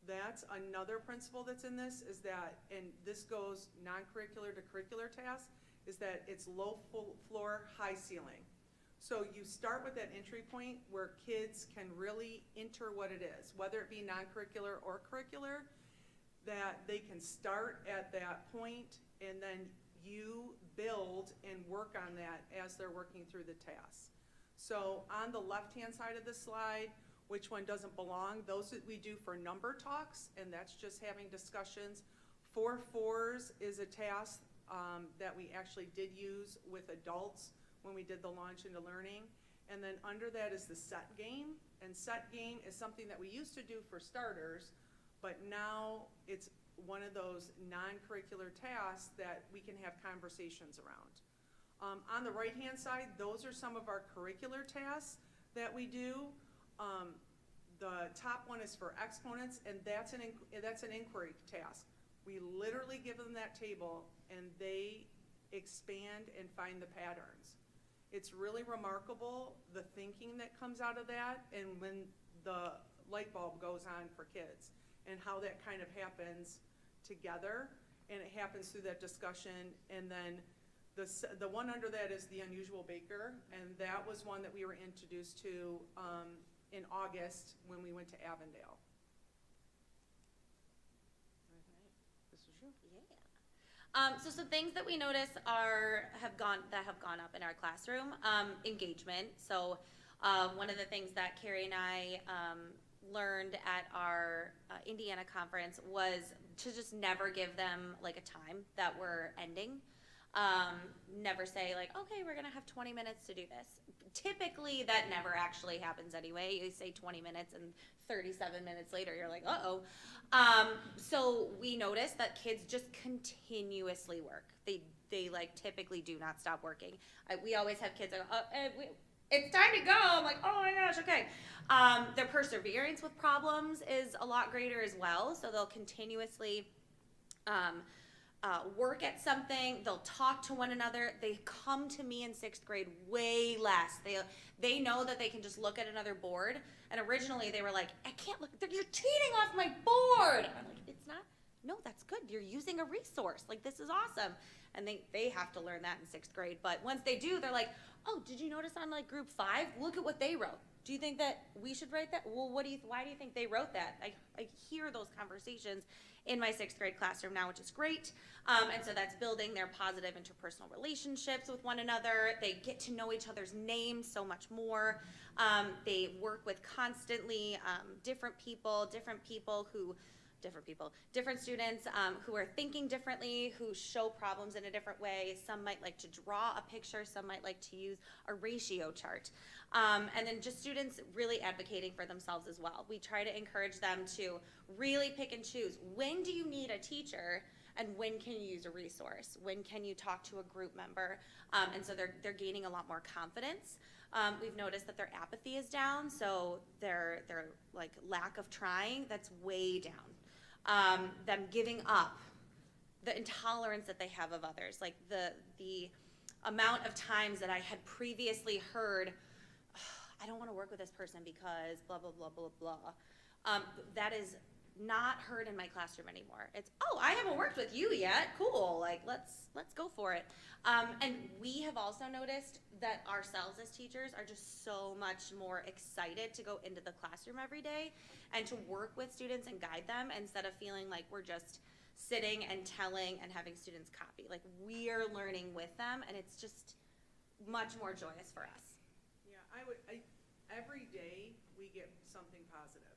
That's another principle that's in this, is that, and this goes non-curricular to curricular tasks, is that it's low floor, high ceiling. So you start with that entry point where kids can really enter what it is, whether it be non-curricular or curricular, that they can start at that point and then you build and work on that as they're working through the tasks. So on the left-hand side of the slide, which one doesn't belong, those that we do for number talks, and that's just having discussions. 4 4s is a task that we actually did use with adults when we did the launch into learning. And then under that is the set game, and set game is something that we used to do for starters, but now it's one of those non-curricular tasks that we can have conversations around. On the right-hand side, those are some of our curricular tasks that we do. The top one is for exponents, and that's an inquiry task. We literally give them that table and they expand and find the patterns. It's really remarkable, the thinking that comes out of that, and when the light bulb goes on for kids, and how that kind of happens together, and it happens through that discussion. And then the one under that is the unusual baker, and that was one that we were introduced to in August when we went to Avondale. This is you. Yeah. So some things that we notice have gone up in our classroom. Engagement. So One of the things that Carrie and I learned at our Indiana conference was to just never give them like a time that we're ending. Never say like, okay, we're gonna have 20 minutes to do this. Typically, that never actually happens anyway. You say 20 minutes and 37 minutes later, you're like, uh-oh. So we noticed that kids just continuously work. They like typically do not stop working. We always have kids that go, it's time to go. I'm like, oh my gosh, okay. Their perseverance with problems is a lot greater as well. So they'll continuously work at something. They'll talk to one another. They come to me in 6th grade way less. They know that they can just look at another board. And originally they were like, I can't look. You're cheating off my board. I'm like, it's not. No, that's good. You're using a resource. Like, this is awesome. And they have to learn that in 6th grade. But once they do, they're like, oh, did you notice on like group 5? Look at what they wrote. Do you think that we should write that? Well, why do you think they wrote that? I hear those conversations in my 6th grade classroom now, which is great. And so that's building their positive interpersonal relationships with one another. They get to know each other's names so much more. They work with constantly different students who are thinking differently, who show problems in a different way. Some might like to draw a picture, some might like to use a ratio chart. And then just students really advocating for themselves as well. We try to encourage them to really pick and choose. When do you need a teacher and when can you use a resource? When can you talk to a group member? And so they're gaining a lot more confidence. We've noticed that their apathy is down, so their like lack of trying, that's way down. Them giving up, the intolerance that they have of others, like the amount of times that I had previously heard, I don't want to work with this person because blah, blah, blah, blah, blah. That is not heard in my classroom anymore. It's, oh, I haven't worked with you yet. Cool. Like, let's go for it. And we have also noticed that ourselves as teachers are just so much more excited to go into the classroom every day and to work with students and guide them instead of feeling like we're just sitting and telling and having students copy. Like, we're learning with them, and it's just much more joyous for us. Yeah, every day we get something positive.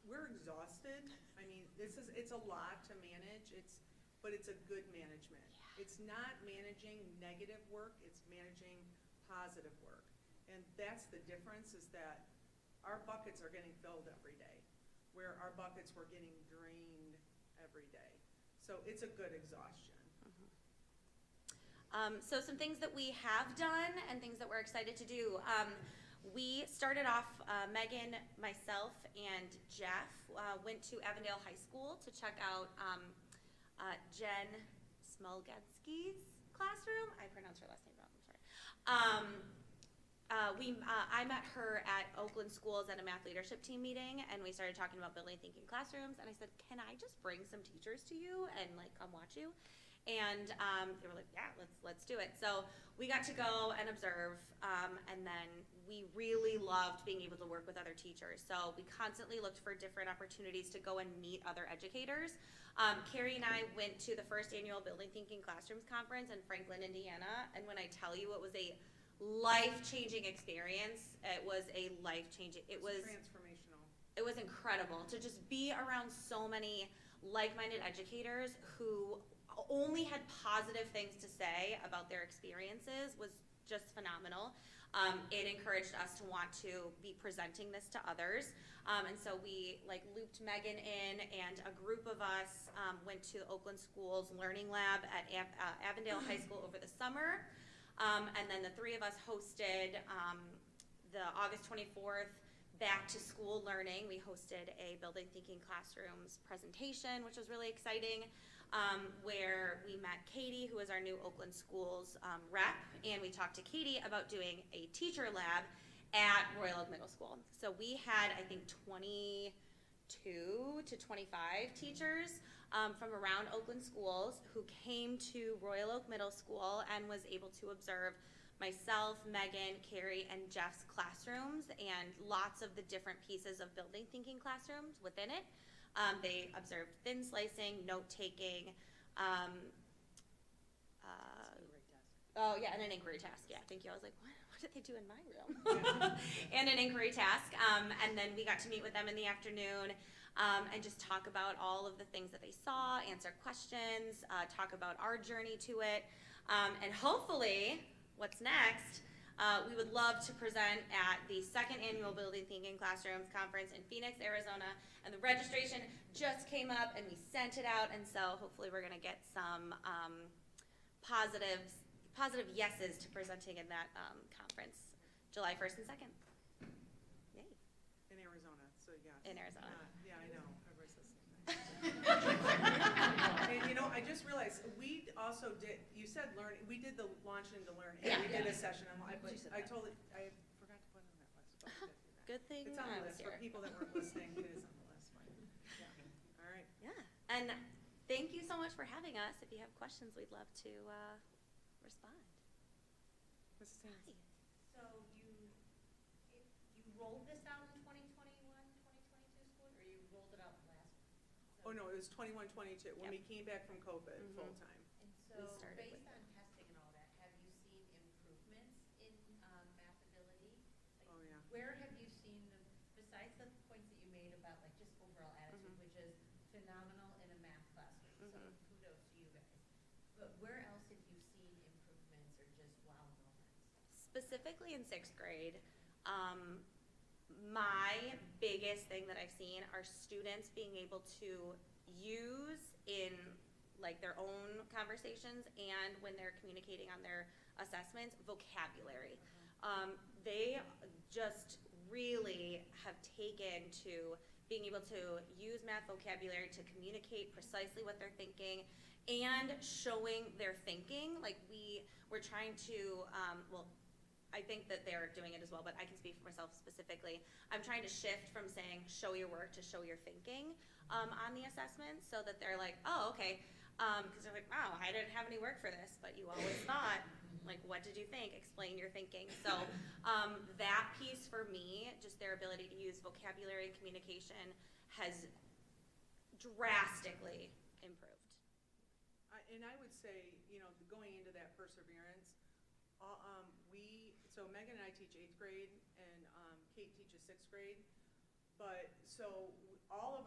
We're exhausted. I mean, it's a lot to manage. But it's a good management. Yeah. It's not managing negative work. It's managing positive work. And that's the difference, is that our buckets are getting filled every day, where our buckets were getting drained every day. So it's a good exhaustion. So some things that we have done and things that we're excited to do. We started off, Megan, myself, and Jeff went to Avondale High School to check out Jen Smolgetsky's classroom. I pronounced her last name wrong, I'm sorry. I met her at Oakland Schools at a math leadership team meeting, and we started talking about building thinking classrooms, and I said, can I just bring some teachers to you and like come watch you? And they were like, yeah, let's do it. So we got to go and observe, and then we really loved being able to work with other teachers. So we constantly looked for different opportunities to go and meet other educators. Carrie and I went to the first annual Building Thinking Classrooms Conference in Franklin, Indiana, and when I tell you it was a life-changing experience, it was Transformational. It was incredible to just be around so many like-minded educators who only had positive things to say about their experiences. Was just phenomenal. It encouraged us to want to be presenting this to others. And so we like looped Megan in, and a group of us went to Oakland Schools Learning Lab at Avondale High School over the summer. And then the three of us hosted the August 24th Back to School Learning. We hosted a Building Thinking Classrooms presentation, which was really exciting. Where we met Katie, who is our new Oakland Schools rep, and we talked to Katie about doing a teacher lab at Royal Oak Middle School. So we had, I think, 22 to 25 teachers from around Oakland Schools who came to Royal Oak Middle School and was able to observe myself, Megan, Carrie, and Jeff's classrooms and lots of the different pieces of Building Thinking Classrooms within it. They observed thin slicing, note-taking, Oh, yeah, and an inquiry task, yeah, thank you. I was like, what did they do in my room? And an inquiry task, and then we got to meet with them in the afternoon, and just talk about all of the things that they saw, answer questions, talk about our journey to it. And hopefully, what's next, we would love to present at the second annual Building Thinking Classrooms Conference in Phoenix, Arizona. And the registration just came up and we sent it out. And so hopefully we're gonna get some positive yeses to presenting in that conference, July 1st and 2nd. Yay. In Arizona, so yes. In Arizona. Yeah, I know, everybody says the same thing. And you know, I just realized, we also did, you said learning, we did the launch into learning. Yeah. We did a session, but I forgot to put it on that list. but I did that. Good thing It's on I the was list, for here. people that weren't listening, it is on the list. Yeah. All right. Yeah, and thank you so much for having us. If you have questions, we'd love to respond. Mrs. Sands. So you rolled this out in 2021, 2022 school, or you rolled it out last? Oh, no, it was 21, 22, when we came back from COVID, full-time. And so, We started with based on testing and all that, have you seen improvements in math ability? Like, Oh, yeah. where have you seen, besides the points that you made about like just overall attitude, which is phenomenal in a math classroom, so kudos to you guys. But where else have you seen improvements or just wow moments? Specifically in 6th grade, my biggest thing that I've seen are students being able to use in like their own conversations and when they're communicating on their assessments, vocabulary. They just really have taken to being able to use math vocabulary to communicate precisely what they're thinking and showing their thinking. Like we're trying to, well, I think that they're doing it as well, but I can speak for myself specifically. I'm trying to shift from saying show your work to show your thinking on the assessment so that they're like, oh, okay. Because they're like, wow, I didn't have any work for this, but you always thought, like, what did you think? Explain your thinking. So that piece for me, just their ability to use vocabulary and communication has drastically improved. And I would say, you know, going into that perseverance, so Megan and I teach 8th grade, and Kate teaches 6th grade. But so all of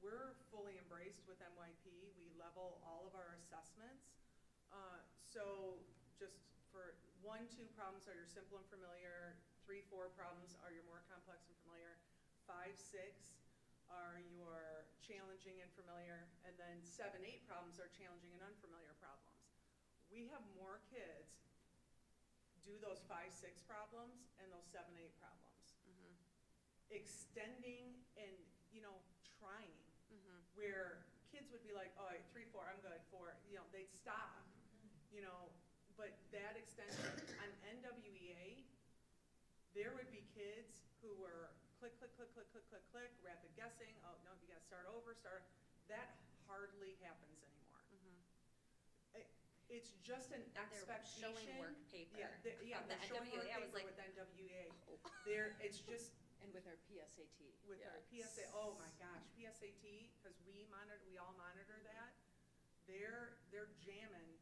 we're fully embraced with MYP. We level all of our assessments. So just for 1, 2 problems are your simple and familiar. 3, 4 problems are your more complex and familiar. 5, 6 are your challenging and familiar. And then 7, 8 problems are challenging and unfamiliar problems. We have more kids do those 5, 6 problems and those 7, 8 problems. Extending and, you know, trying. Where kids would be like, oh, 3, 4, I'm good, 4, you know, they'd stop, you know, but that extension on NWEA, there would be kids who were click, click, click, click, click, click, click, rapid guessing, oh, no, you gotta start over, that hardly happens anymore. It's just an expectation. Showing work paper. Yeah, The they're showing work NWEA, I was paper like, with NWEA. oh. It's just. And with our PSAT. With our PSA, oh my gosh, PSAT, because we all monitor that. They're jamming,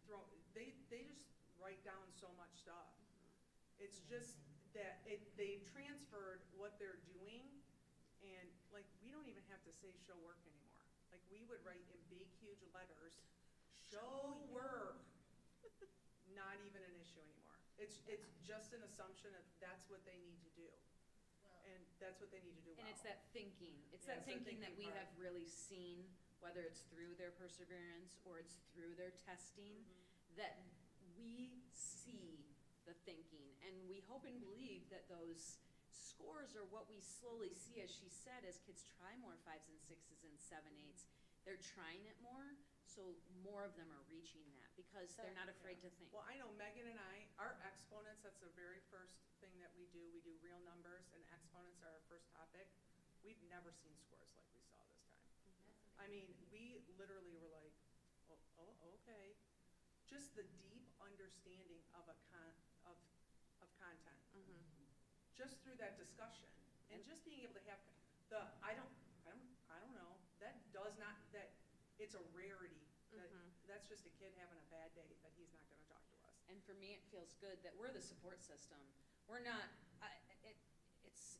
they just write down so much stuff. It's just that they transferred what they're doing, and like we don't even have to say show work anymore. Like we would write in big huge letters, show work. Not even an issue anymore. It's just an assumption that that's what they need to do. And that's what they need to do well. And it's that thinking. It's Yeah, that it's the thinking that we thinking have really seen, whether it's through their perseverance or it's through their testing, that we see the thinking. And we hope and believe that those scores are what we slowly see, as she said, as kids try more 5s and 6s and 7, 8s. They're trying it more, so more of them are reaching that because they're not afraid to think. Well, I know Megan and I, our exponents, that's the very first thing that we do. We do real numbers, and exponents are our first topic. We've never seen scores like we saw this time. I mean, we literally were like, oh, okay. Just the deep understanding of content. Just through that discussion, and just being able to have I don't know, it's a rarity. That's just a kid having a bad day that he's not gonna talk to us. And for me, it feels good that we're the support system. We're not,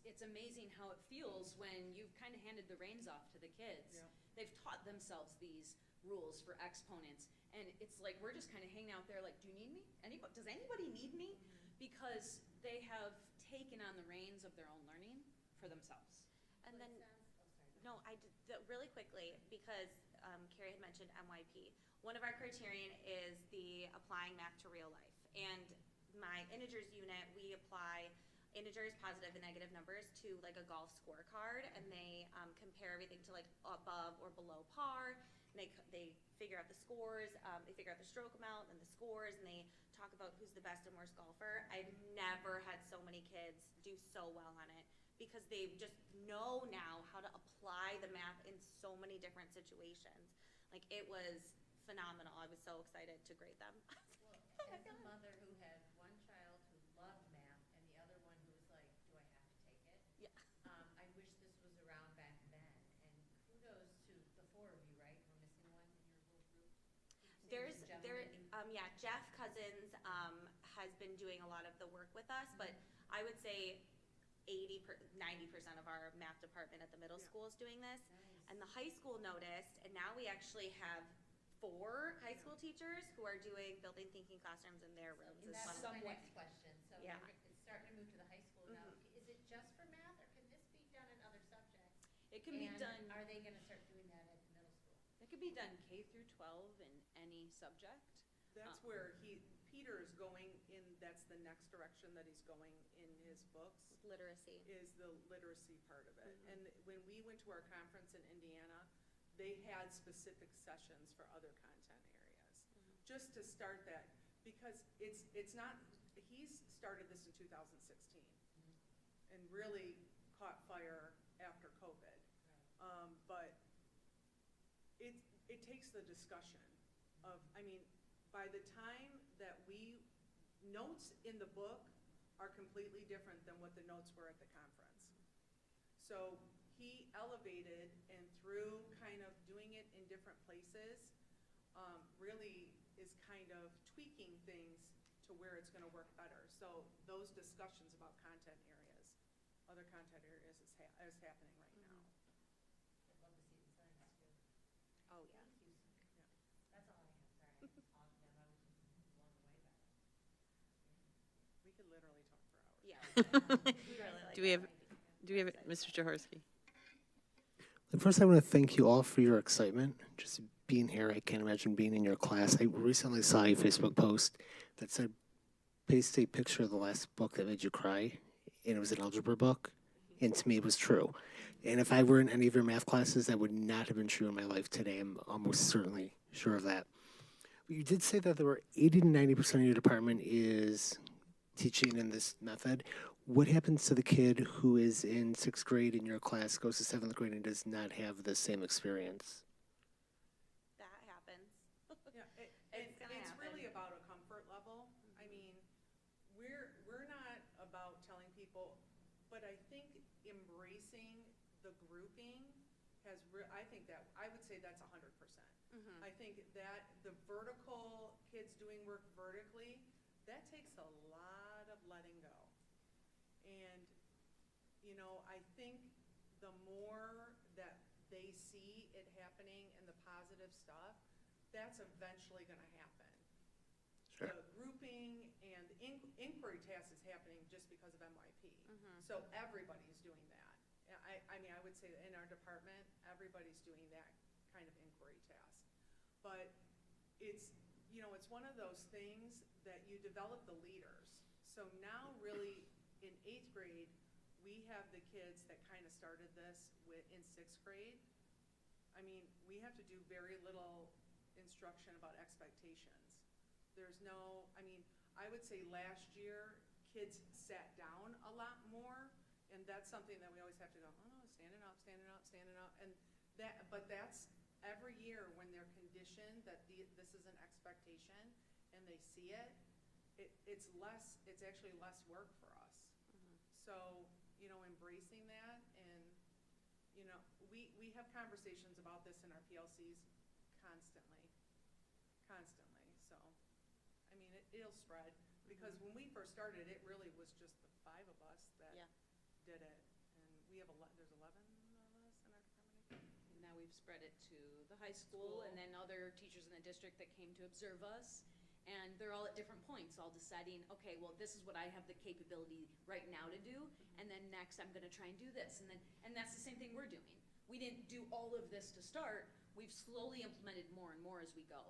it's amazing how it feels when you've kind of handed the reins off to the kids. Yeah. They've taught themselves these rules for exponents, and it's like, we're just kind of hanging out there like, do you need me? Does anybody need me? Because they have taken on the reins of their own learning for themselves. And then, no, really quickly, because Carrie had mentioned MYP. One of our criterion is the applying math to real life. And my integers unit, we apply integers, positive and negative numbers to like a golf scorecard, and they compare everything to like above or below par. And they figure out the scores, they figure out the stroke amount and the scores, and they talk about who's the best and worst golfer. I've never had so many kids do so well on it, because they just know now how to apply the math in so many different situations. Like, it was phenomenal. I was so excited to grade them. Well, as a mother who had one child who loved math and the other one who was like, do I have to take it? Yeah. I wish this was around back then. And kudos to the four of you, right? We're missing one in your little group. Jeff Cousins has been doing a lot of the work with us, but I would say 90% of our math department at the middle school is doing this. Nice. And the high school noticed, and now we actually have 4 high school teachers who are doing building thinking classrooms in their rooms And as that was well. my next question. So Yeah. it's starting to move to the high school now. Is it just for math, or can this be done in other subjects? It can be And done, are they gonna start doing that at the middle school? it could be done K through 12 in any subject. That's where Peter is going in, that's the next direction that he's going in his books, Literacy. is the literacy part of it. And when we went to our conference in Indiana, they had specific sessions for other content areas, just to start that, because it's not, he's started this in 2016 and really caught fire after COVID. But it takes the discussion of, I mean, by the time that notes in the book are completely different than what the notes were at the conference. So he elevated, and through kind of doing it in different places, really is kind of tweaking things to where it's gonna work better. So those discussions about content areas, other content areas is happening right now. I'd love to see the science too. Oh, yeah. Thank you. That's all I have. Sorry, I was talking and I was just blown away by it. We could literally talk for hours. Yeah. We really like Do we that. have Mr. Jaworski? First, I want to thank you all for your excitement. Just being here, I can't imagine being in your class. I recently saw a Facebook post that said, paste a picture of the last book that made you cry, and it was an algebra book, and to me it was true. And if I were in any of your math classes, that would not have been true in my life today. I'm almost certainly sure of that. But you did say that there were 80 to 90% of your department is teaching in this method. What happens to the kid who is in 6th grade in your class, goes to 7th grade, and does not have the same experience? That happens. Yeah, It's gonna it's happen. really about a comfort level. I mean, we're not about telling people, but I think embracing the grouping has, I would say that's 100%. I think that the vertical, kids doing work vertically, that takes a lot of letting go. And, I think the more that they see it happening and the positive stuff, that's eventually gonna happen. Sure. The grouping and inquiry task is happening just because of MYP. So everybody's doing that. I mean, I would say that in our department, everybody's doing that kind of inquiry task. But it's one of those things that you develop the leaders. So now really in 8th grade, we have the kids that kind of started this in 6th grade. I mean, we have to do very little instruction about expectations. I would say last year, kids sat down a lot more, and that's something that we always have to go, oh no, standing up, standing up, standing up. But that's every year when they're conditioned that this is an expectation and they see it, it's actually less work for us. So, embracing that, and, we have conversations about this in our PLCs constantly. So, I mean, it'll spread, because when we first started, it really was just the 5 of us that did it. And we have there's 11 of us in our department. And now we've spread it to the high school and then other teachers in the district that came to observe us. And they're all at different points, all deciding, okay, well, this is what I have the capability right now to do, and then next I'm gonna try and do this. And that's the same thing we're doing. We didn't do all of this to start, we've slowly implemented more and more as we go.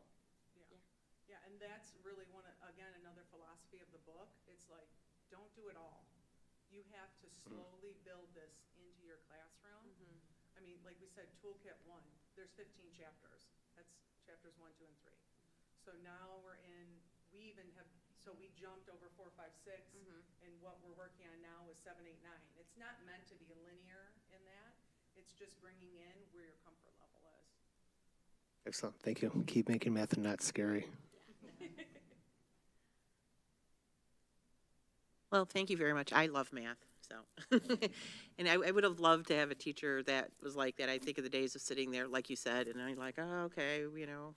Yeah, and that's really again, another philosophy of the book. It's like, don't do it all. You have to slowly build this into your classroom. I mean, like we said, Toolkit 1, there's 15 chapters. That's chapters 1, 2, and 3. So now we jumped over 4, 5, 6, and what we're working on now is 7, 8, 9. It's not meant to be linear in that. It's just bringing in where your comfort level is. Excellent. Thank you. Keep making math not scary. Well, thank you very much. I love math, so. And I would have loved to have a teacher that was like that. I think of the days of sitting there, like you said, and I'm like, oh, okay, you know,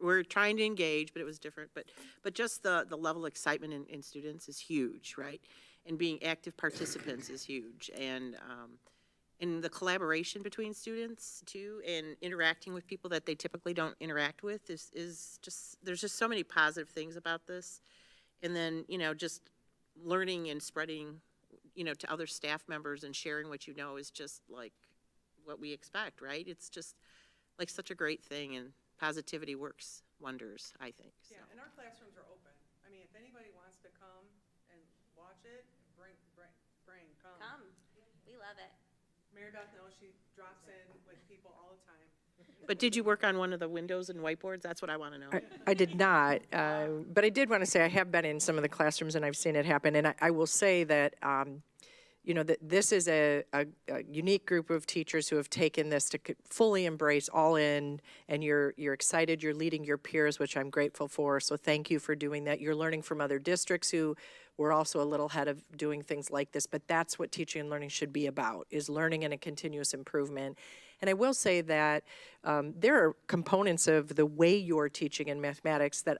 we're trying to engage, but it was different. But just the level of excitement in students is huge, right? And being active participants is huge. And the collaboration between students too, and interacting with people that they typically don't interact with is just, there's just so many positive things about this. And then, you know, just learning and spreading, you know, to other staff members and sharing what you know is just like what we expect, right? It's just like such a great thing, and positivity works wonders, I think. So. Yeah, and our classrooms are open. I mean, if anybody wants to come and watch it, come. Come, we love it. Mary Beth knows, she drops in with people all the time. But did you work on one of the windows and whiteboards? That's what I want to know. I did not, but I did want to say I have been in some of the classrooms and I've seen it happen. And I will say that, you know, that this is a unique group of teachers who have taken this to fully embrace all in, and you're excited, you're leading your peers, which I'm grateful for. So thank you for doing that. You're learning from other districts who were also a little ahead of doing things like this, but that's what teaching and learning should be about, is learning and a continuous improvement. And I will say that there are components of the way you're teaching in mathematics that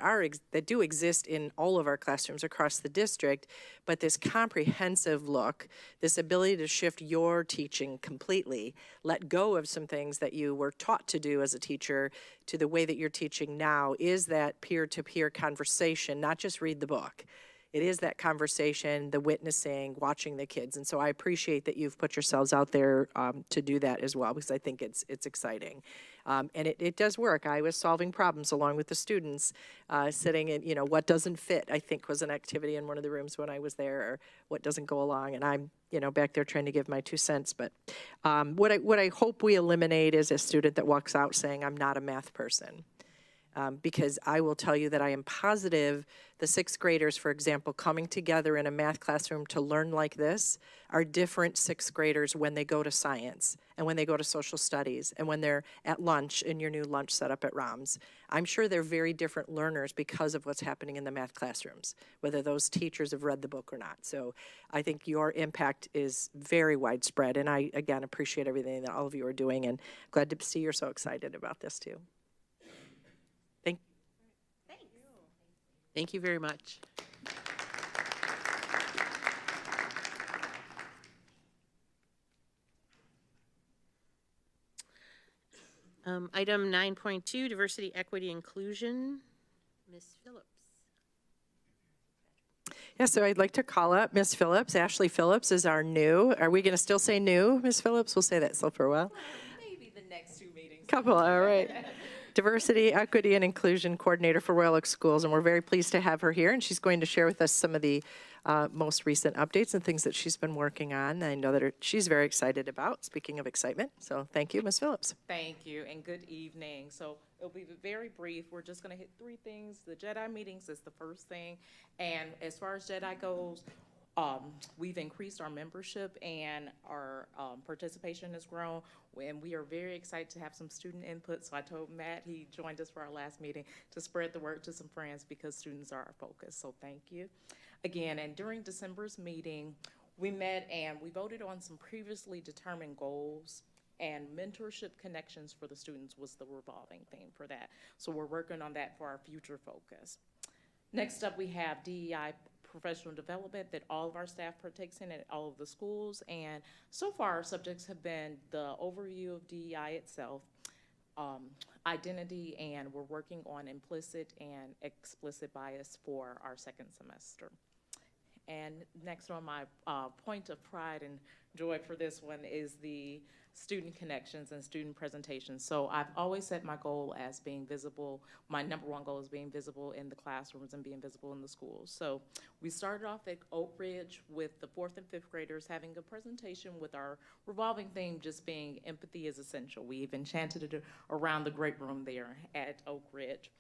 do exist in all of our classrooms across the district, but this comprehensive look, this ability to shift your teaching completely, let go of some things that you were taught to do as a teacher to the way that you're teaching now, is that peer-to-peer conversation, not just read the book. It is that conversation, the witnessing, watching the kids. And so I appreciate that you've put yourselves out there to do that as well, because I think it's exciting. And it does work. I was solving problems along with the students, sitting in, you know, what doesn't fit, I think was an activity in one of the rooms when I was there, or what doesn't go along. And I'm, you know, back there trying to give my 2 cents. But what I hope we eliminate is a student that walks out saying, I'm not a math person. Because I will tell you that I am positive the 6th graders, for example, coming together in a math classroom to learn like this are different 6th graders when they go to science and when they go to social studies and when they're at lunch in your new lunch setup at ROMS. I'm sure they're very different learners because of what's happening in the math classrooms, whether those teachers have read the book or not. So I think your impact is very widespread, and I, again, appreciate everything that all of you are doing, and glad to see you're so excited about this too. Thank you very much. Item 9.2, diversity, equity, inclusion. Ms. Phillips. Yeah, so I'd like to call up Ms. Phillips. Ashley Phillips is our new, are we going to still say new, Ms. Phillips? We'll say that still for a while. Maybe the next 2 meetings. Couple, all right. Diversity, Equity, and Inclusion Coordinator for Royal Oak Schools, and we're very pleased to have her here, and she's going to share with us some of the most recent updates and things that she's been working on. I know that she's very excited about, speaking of excitement, so thank you, Ms. Phillips. Thank you, and good evening. So it'll be very brief. We're just going to hit 3 things. The JEDI meetings is the first thing, and as far as JEDI goes, we've increased our membership and our participation has grown, and we are very excited to have some student input. So I told Matt, he joined us for our last meeting, to spread the word to some friends because students are our focus. So thank you. Again, and during December's meeting, we met and we voted on some previously determined goals, and mentorship connections for the students was the revolving theme for that. So we're working on that for our future focus. Next up, we have DEI professional development that all of our staff partakes in at all of the schools. And so far, our subjects have been the overview of DEI itself, identity, and we're working on implicit and explicit bias for our second semester. And next on my point of pride and joy for this one is the student connections and student presentations. So I've always set my goal as being visible. My number one goal is being visible in the classrooms and being visible in the schools. So we started off at Oak Ridge with the 4th and 5th graders having a presentation with our revolving theme just being empathy is essential. We've enchanted it around the great room there at Oak Ridge.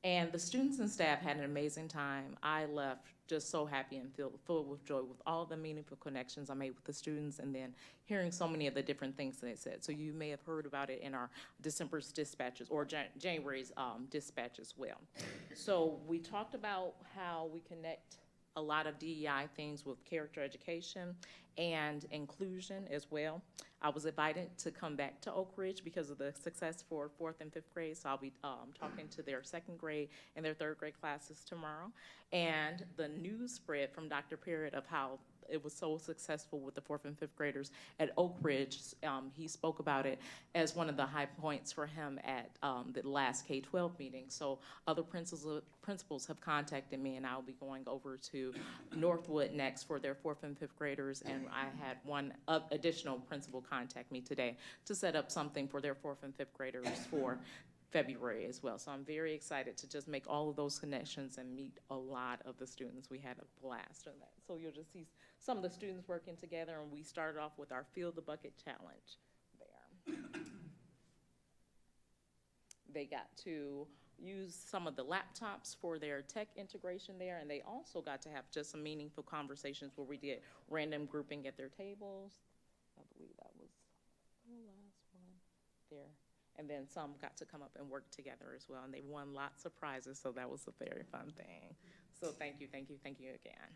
And the students and staff had an amazing time. I left just so happy and filled with joy with all the meaningful connections I made with the students, and then hearing so many of the different things they said. So you may have heard about it in our December's dispatches or January's dispatch as well. So we talked about how we connect a lot of DEI things with character education and inclusion as well. I was invited to come back to Oak Ridge because of the success for 4th and 5th grade, so I'll be talking to their 2nd grade and their 3rd grade classes tomorrow. And the news spread from Dr. Parrott of how it was so successful with the 4th and 5th graders at Oak Ridge. He spoke about it as one of the high points for him at the last K-12 meeting. So other principals have contacted me, and I'll be going over to Northwood next for their 4th and 5th graders. And I had one additional principal contact me today to set up something for their 4th and 5th graders for February as well. So I'm very excited to just make all of those connections and meet a lot of the students. We had a blast on that. So you'll just see some of the students working together, and we started off with our Fill the Bucket Challenge there. They got to use some of the laptops for their tech integration there, and they also got to have just some meaningful conversations where we did random grouping at their tables. I believe that was the last one there. And then some got to come up and work together as well, and they won lots of prizes, so that was a very fun thing. So thank you again.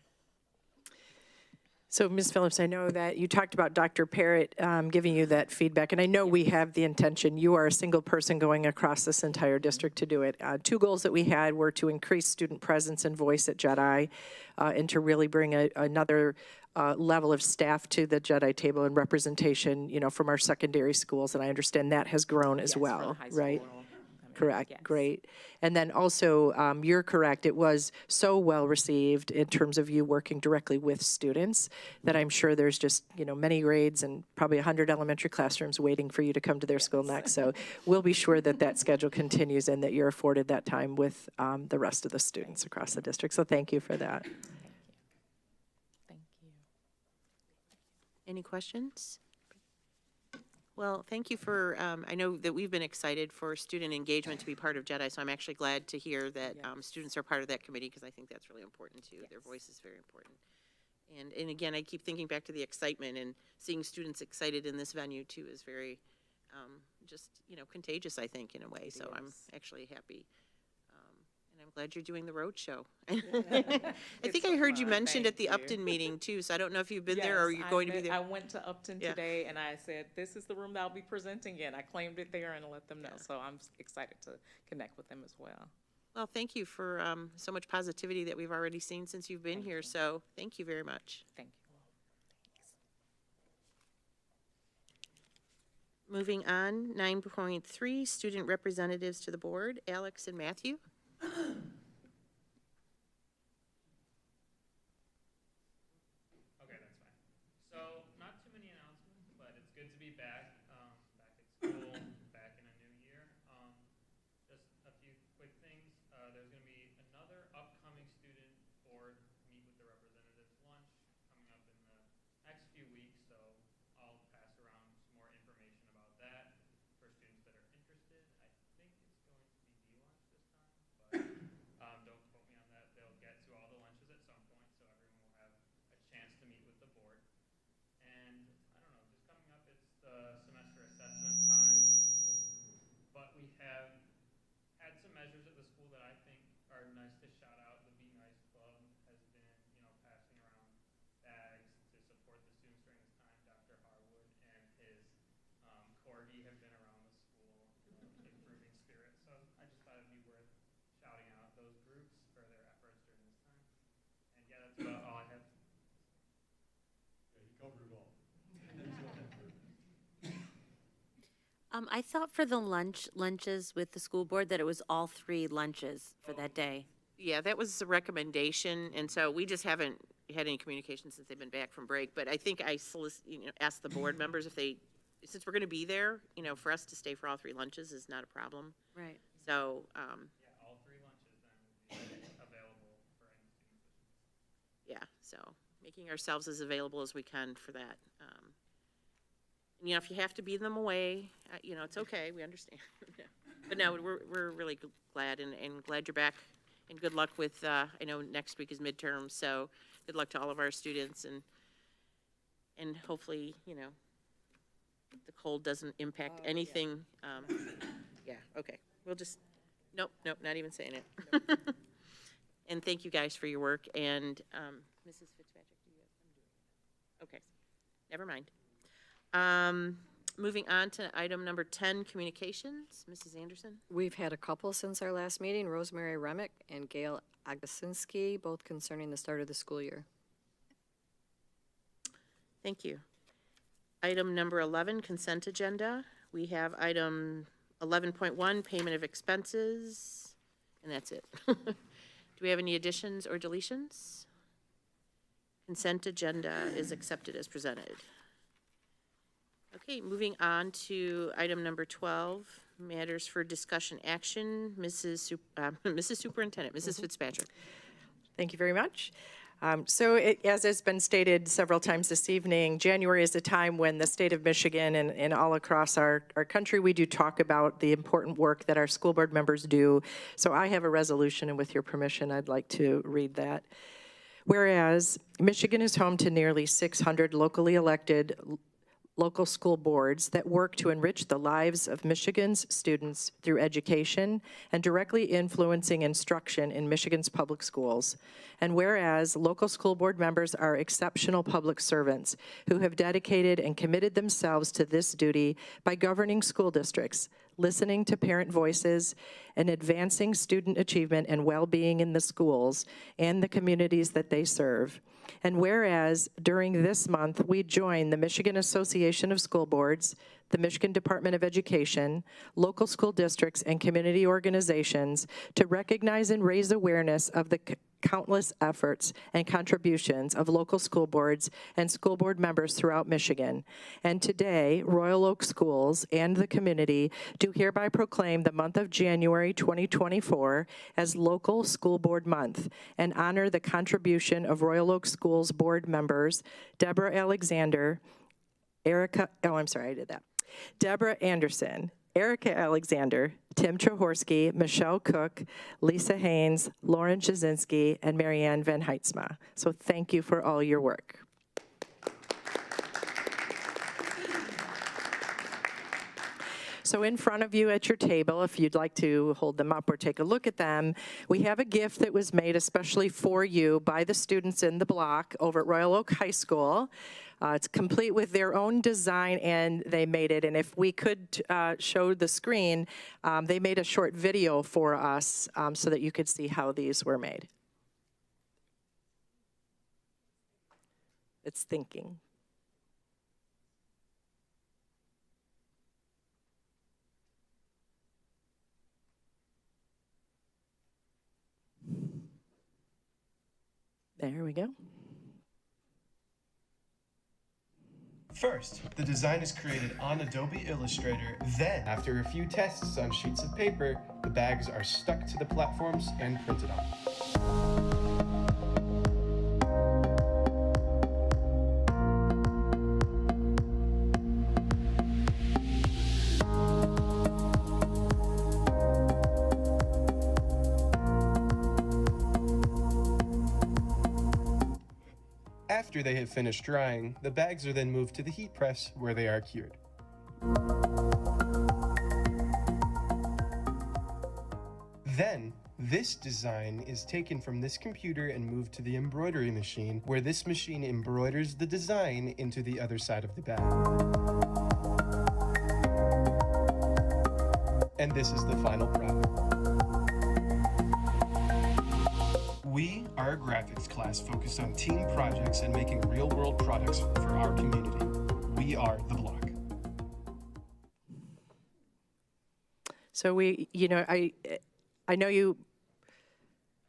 So, Ms. Phillips, I know that you talked about Dr. Parrott giving you that feedback, and I know we have the intention. You are a single person going across this entire district to do it. 2 goals that we had were to increase student presence and voice at JEDI, and to really bring another level of staff to the JEDI table and representation, from our secondary schools, and I understand that has grown as well, right? Correct, yes. Great. And then also, you're correct, it was so well received in terms of you working directly with students that I'm sure there's just, many grades and probably 100 elementary classrooms waiting for you to come to their school next. So we'll be sure that that schedule continues and that you're afforded that time with the rest of the students across the district. So thank you for that. Thank you. Any questions? Well, thank you for, I know that we've been excited for student engagement to be part of JEDI, so I'm actually glad to hear that students are part of that committee, because I think that's really important too. Yes. Their voice is very important. And again, I keep thinking back to the excitement, and seeing students excited in this venue too is very just, contagious, I think, in a way. So I'm actually happy. And I'm glad you're doing the road show. I think I heard you mentioned at the Upton meeting too, so I don't know if you've been there or you're going to be there. I went to Upton today, and I said, this is the room that I'll be presenting in. I claimed it there and let them know. So I'm excited to connect with them as well. Well, thank you for so much positivity that we've already seen since you've been here. So thank you very much. Thank you. Moving on, 9.3, student representatives to the board, Alex and Matthew. Okay, that's fine. So, not too many announcements, but it's good to be back, back at school, back in a new year. Just a few quick things. There's going to be another upcoming student board meet with the representatives lunch coming up in the next few weeks, so I'll pass around some more information about that for students that are interested. I think it's going to be D-lunch this time, but don't quote me on that. They'll get to all the lunches at some point, so everyone will have a chance to meet with the board. And I don't know, just coming up, it's the semester I thought for the lunches with the school board that it was all 3 lunches for that day. Yeah, that was the recommendation, and so we just haven't had any communication since they've been back from break. But I think I asked the board members if they, since we're going to be there, for us to stay for all 3 lunches is not a problem. Right. So, Yeah, all 3 lunches then will be available for any student positions. yeah, so making ourselves as available as we can for that. If you have to beat them away, it's okay, we understand. But no, we're really glad and glad you're back. And good luck with, I know next week is midterm, so good luck to all of our students and hopefully, the cold doesn't impact anything. Yeah, okay, we'll just, nope, not even saying it. And thank you guys for your work, and Mrs. Fitzpatrick, do you have, okay, never mind. Moving on to item number 10, communications. Mrs. Anderson? We've had a couple since our last meeting, Rosemary Remick and Gail Agasinski, both concerning the start of the school year. Thank you. Item number 11, consent agenda. We have item 11.1, payment of expenses, and that's it. Do we have any additions or deletions? Consent agenda is accepted as presented. Okay, moving on to item number 12, matters for discussion action. Mrs. Superintendent, Mrs. Fitzpatrick. Thank you very much. As has been stated several times this evening, January is a time when the state of Michigan and all across our country, we do talk about the important work that our school board members do. So I have a resolution, and with your permission, I'd like to read that. Whereas Michigan is home to nearly 600 locally elected local school boards that work to enrich the lives of Michigan's students through education and directly influencing instruction in Michigan's public schools. And whereas local school board members are exceptional public servants who have dedicated and committed themselves to this duty by governing school districts, listening to parent voices, and advancing student achievement and well-being in the schools and the communities that they serve. And whereas during this month, we join the Michigan Association of School Boards, the Michigan Department of Education, local school districts, and community organizations to recognize and raise awareness of the countless efforts and contributions of local school boards and school board members throughout Michigan. And today, Royal Oak Schools and the community do hereby proclaim the month of January 2024 as Local School Board Month and honor the contribution of Royal Oak Schools board members Deborah Alexander, Deborah Anderson, Erica Alexander, Tim Trahorsky, Michelle Cook, Lisa Haynes, Lauren Jasinski, and Marianne Van Heitzma. So thank you for all your work. So in front of you at your table, if you'd like to hold them up or take a look at them, we have a gift that was made especially for you by the students in the block over at Royal Oak High School. It's complete with their own design, and they made it. And if we could show the screen, they made a short video for us so that you could see how these were made. It's thinking. There we go. First, the design is created on Adobe Illustrator. Then, after a few tests on sheets of paper, the bags are stuck to the platforms and printed on. After they have finished drying, the bags are then moved to the heat press where they are cured. Then, this design is taken from this computer and moved to the embroidery machine, where this machine embroiders the design into the other side of the bag. And this is the final product. We are a graphics class focused on team projects and making real-world products for our community. We are the Block. So I know you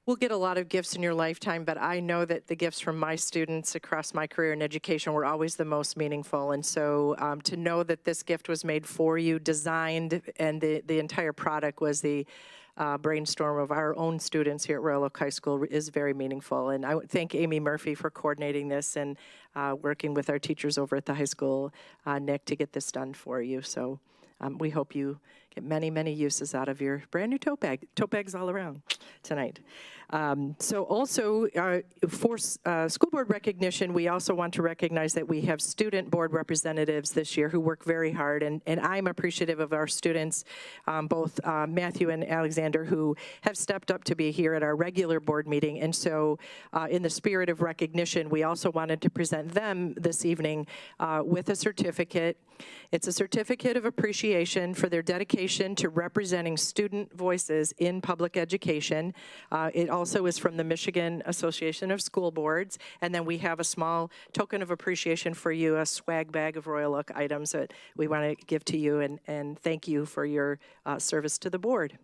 will get a lot of gifts in your lifetime, but I know that the gifts from my students across my career in education were always the most meaningful. And so to know that this gift was made for you, designed, and the entire product was the brainstorm of our own students here at Royal Oak High School is very meaningful. And I would thank Amy Murphy for coordinating this and working with our teachers over at the high school, Nick, to get this done for you. So we hope you get many, many uses out of your brand new tote bag. Tote bags all around tonight. So also for school board recognition, we also want to recognize that we have student board representatives this year who work very hard, and I'm appreciative of our students, both Matthew and Alexander, who have stepped up to be here at our regular board meeting. And so in the spirit of recognition, we also wanted to present them this evening with a certificate. It's a certificate of appreciation for their dedication to representing student voices in public education. It also is from the Michigan Association of School Boards. And then we have a small token of appreciation for you, a swag bag of Royal Oak items that we want to give to you and thank you for your service to the board.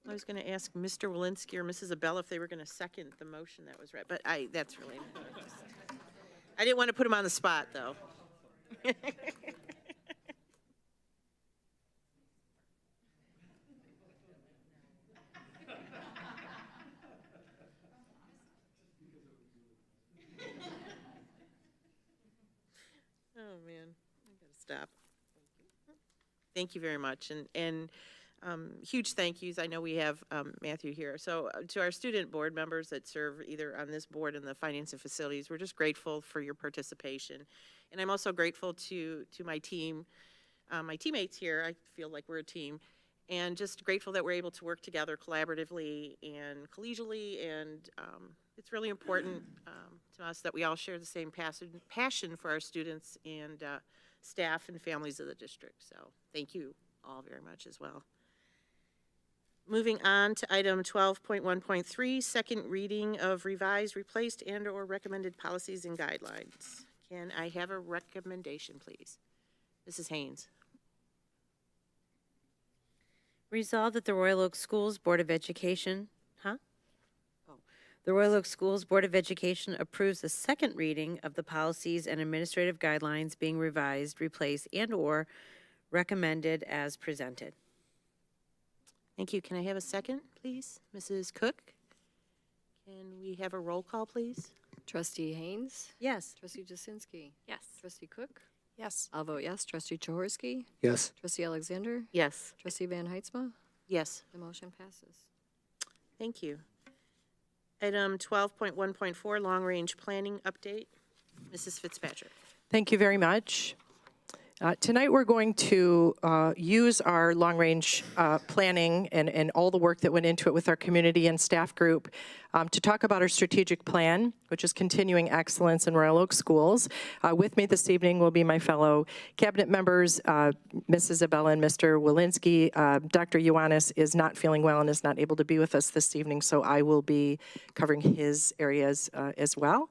I was going to ask Mr. Walensky or Mrs. Abell if they were going to second the motion that was read, but that's really, I didn't want to put them on the spot, though. Oh, man, I got to stop. Thank you very much. And huge thank yous. I know we have Matthew here. So to our student board members that serve either on this board in the finance and facilities, we're just grateful for your participation. And I'm also grateful to my team, my teammates here. I feel like we're a team. And just grateful that we're able to work together collaboratively and collegially. And it's really important to us that we all share the same passion for our students and staff and families of the district. So thank you all very much as well. Moving on to item 12.1.3, second reading of revised, replaced, and/or recommended policies and guidelines. Can I have a recommendation, please? Mrs. Haynes. Resolved that the Royal Oak Schools Board of Education, The Royal Oak Schools Board of Education approves the second reading of the policies and administrative guidelines being revised, replaced, and/or recommended as presented. Thank you. Can I have a second, please? Mrs. Cook? Can we have a roll call, please? Trustee Haynes? Yes. Trustee Jasinski? Yes. Trustee Cook? Yes. I'll vote yes. Trustee Jaworski? Yes. Trustee Alexander? Yes. Trustee Van Heitzma? Yes. The motion passes. Thank you. Item 12.1.4, long-range planning update. Mrs. Fitzpatrick. Thank you very much. Tonight we're going to use our long-range planning and all the work that went into it with our community and staff group to talk about our strategic plan, which is continuing excellence in Royal Oak schools. With me this evening will be my fellow cabinet members, Mrs. Abella and Mr. Walensky. Dr. Ioannis is not feeling well and is not able to be with us this evening, so I will be covering his areas as well.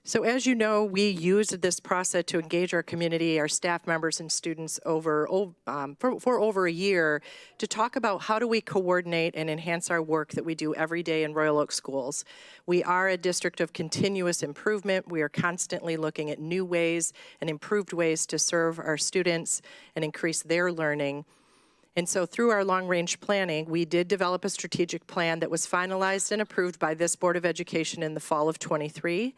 So as you know, we used this process to engage our community, our staff members and students for over a year to talk about how do we coordinate and enhance our work that we do every day in Royal Oak schools. We are a district of continuous improvement. We are constantly looking at new ways and improved ways to serve our students and increase their learning. And so through our long-range planning, we did develop a strategic plan that was finalized and approved by this Board of Education in the fall of '23.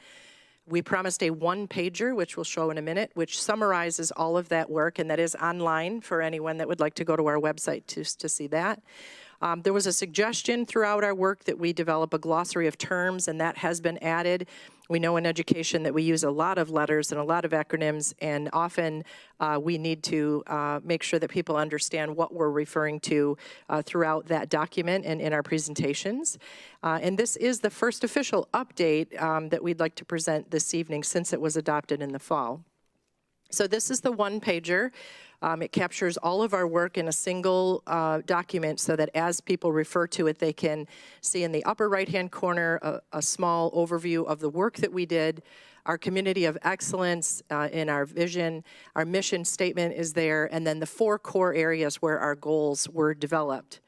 We promised a one-pager, which we'll show in a minute, which summarizes all of that work, and that is online for anyone that would like to go to our website to see that. There was a suggestion throughout our work that we develop a glossary of terms, and that has been added. We know in education that we use a lot of letters and a lot of acronyms, and often we need to make sure that people understand what we're referring to throughout that document and in our presentations. And this is the first official update that we'd like to present this evening since it was adopted in the fall. So this is the one-pager. It captures all of our work in a single document so that as people refer to it, they can see in the upper right-hand corner a small overview of the work that we did, our community of excellence in our vision, our mission statement is there, and then the 4 core areas where our goals were developed.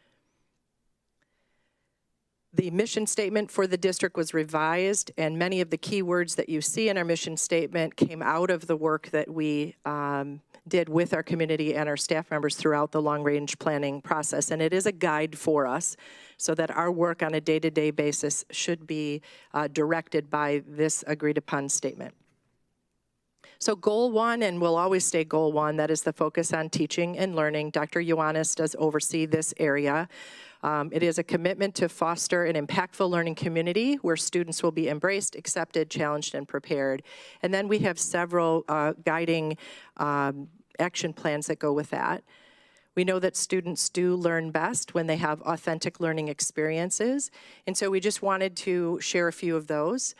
The mission statement for the district was revised, and many of the key words that you see in our mission statement came out of the work that we did with our community and our staff members throughout the long-range planning process. And it is a guide for us so that our work on a day-to-day basis should be directed by this agreed-upon statement. So goal 1, and will always stay goal 1, that is the focus on teaching and learning. Dr. Ioannis does oversee this area. It is a commitment to foster an impactful learning community where students will be embraced, accepted, challenged, and prepared. And then we have several guiding action plans that go with that. We know that students do learn best when they have authentic learning experiences, and so we just wanted to share a few of those.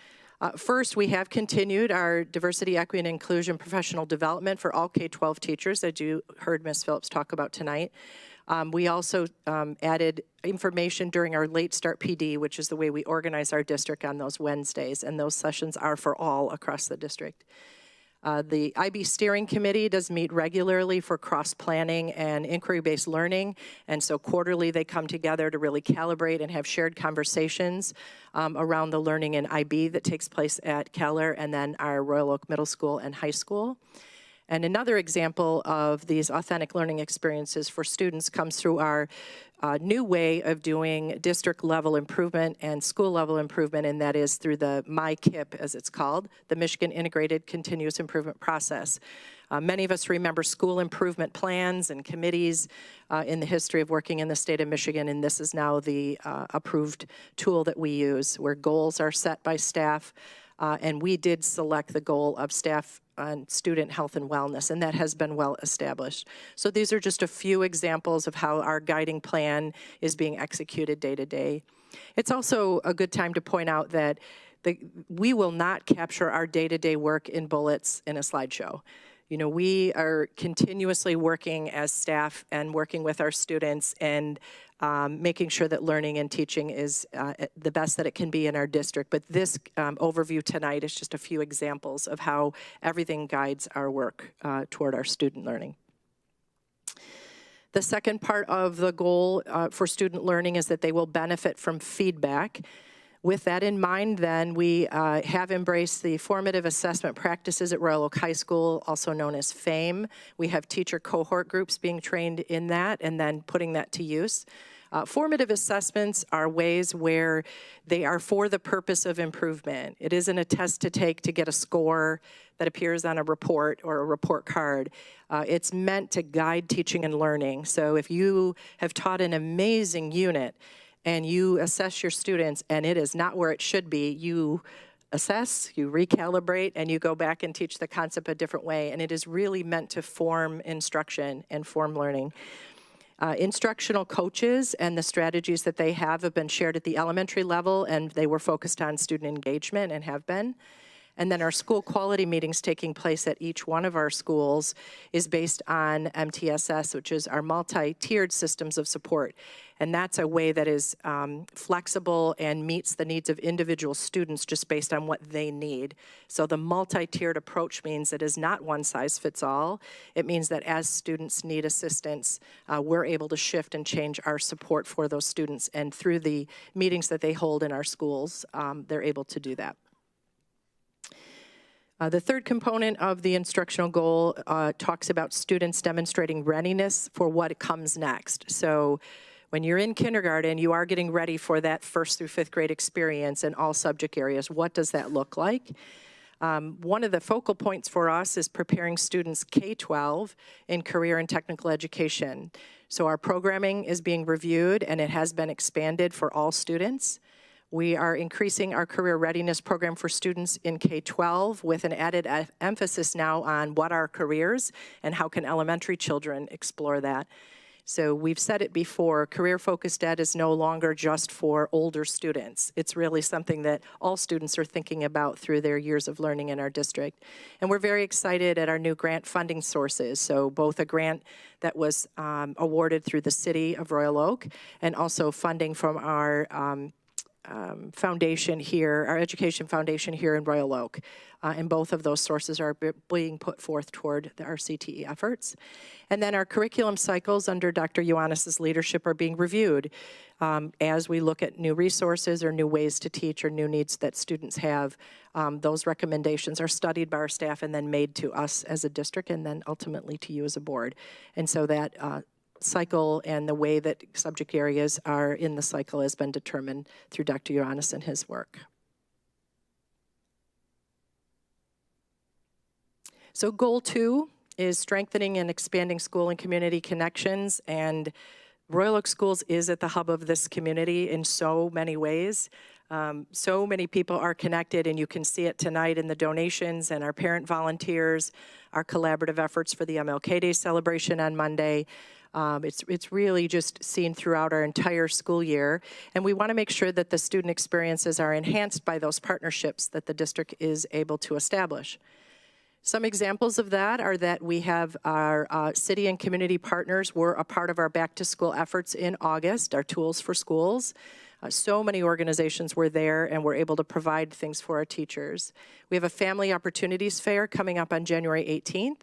First, we have continued our diversity, equity, and inclusion professional development for all K-12 teachers, as you heard Ms. Phillips talk about tonight. We also added information during our late start PD, which is the way we organize our district on those Wednesdays, and those sessions are for all across the district. The IB Steering Committee does meet regularly for cross-planning and inquiry-based learning, and so quarterly they come together to really calibrate and have shared conversations around the learning in IB that takes place at Keller and then our Royal Oak Middle School and High School. And another example of these authentic learning experiences for students comes through our new way of doing district level improvement and school level improvement, and that is through the MyKIP, as it's called, the Michigan Integrated Continuous Improvement Process. Many of us remember school improvement plans and committees in the history of working in the state of Michigan, and this is now the approved tool that we use, where goals are set by staff, and we did select the goal of staff on student health and wellness, and that has been well established. So these are just a few examples of how our guiding plan is being executed day to day. It's also a good time to point out that we will not capture our day-to-day work in bullets in a slideshow. You know, we are continuously working as staff and working with our students and making sure that learning and teaching is the best that it can be in our district. But this overview tonight is just a few examples of how everything guides our work toward our student learning. The second part of the goal for student learning is that they will benefit from feedback. With that in mind, then, we have embraced the formative assessment practices at Royal Oak High School, also known as FAME. We have teacher cohort groups being trained in that and then putting that to use. Formative assessments are ways where they are for the purpose of improvement. It isn't a test to take to get a score that appears on a report or a report card. It's meant to guide teaching and learning. So if you have taught an amazing unit and you assess your students and it is not where it should be, you assess, you recalibrate, and you go back and teach the concept a different way. And it is really meant to form instruction and form learning. Instructional coaches and the strategies that they have been shared at the elementary level, and they were focused on student engagement and have been. And then our school quality meetings taking place at each one of our schools is based on MTSS, which is our multi-tiered systems of support. And that's a way that is flexible and meets the needs of individual students just based on what they need. So the multi-tiered approach means it is not one size fits all. It means that as students need assistance, we're able to shift and change our support for those students. And through the meetings that they hold in our schools, they're able to do that. The third component of the instructional goal talks about students demonstrating readiness for what comes next. So when you're in kindergarten, you are getting ready for that 1st through 5th grade experience in all subject areas. What does that look like? One of the focal points for us is preparing students K-12 in career and technical education. So our programming is being reviewed and it has been expanded for all students. We are increasing our career readiness program for students in K-12 with an added emphasis now on what are careers and how can elementary children explore that. So we've said it before, career-focused ed is no longer just for older students. It's really something that all students are thinking about through their years of learning in our district. And we're very excited at our new grant funding sources. So both a grant that was awarded through the City of Royal Oak and also funding from our foundation here, our education foundation here in Royal Oak. And both of those sources are being put forth toward our CTE efforts. And then our curriculum cycles under Dr. Ioannis's leadership are being reviewed as we look at new resources or new ways to teach or new needs that students have. Those recommendations are studied by our staff and then made to us as a district and then ultimately to you as a board. And so that cycle and the way that subject areas are in the cycle has been determined through Dr. Ioannis and his work. So goal 2 is strengthening and expanding school and community connections, and Royal Oak Schools is at the hub of this community in so many ways. So many people are connected, and you can see it tonight in the donations and our parent volunteers, our collaborative efforts for the MLK Day celebration on Monday. It's really just seen throughout our entire school year, and we want to make sure that the student experiences are enhanced by those partnerships that the district is able to establish. Some examples of that are that we have our city and community partners were a part of our back to school efforts in August, our Tools for Schools. So many organizations were there and were able to provide things for our teachers. We have a Family Opportunities Fair coming up on January 18th.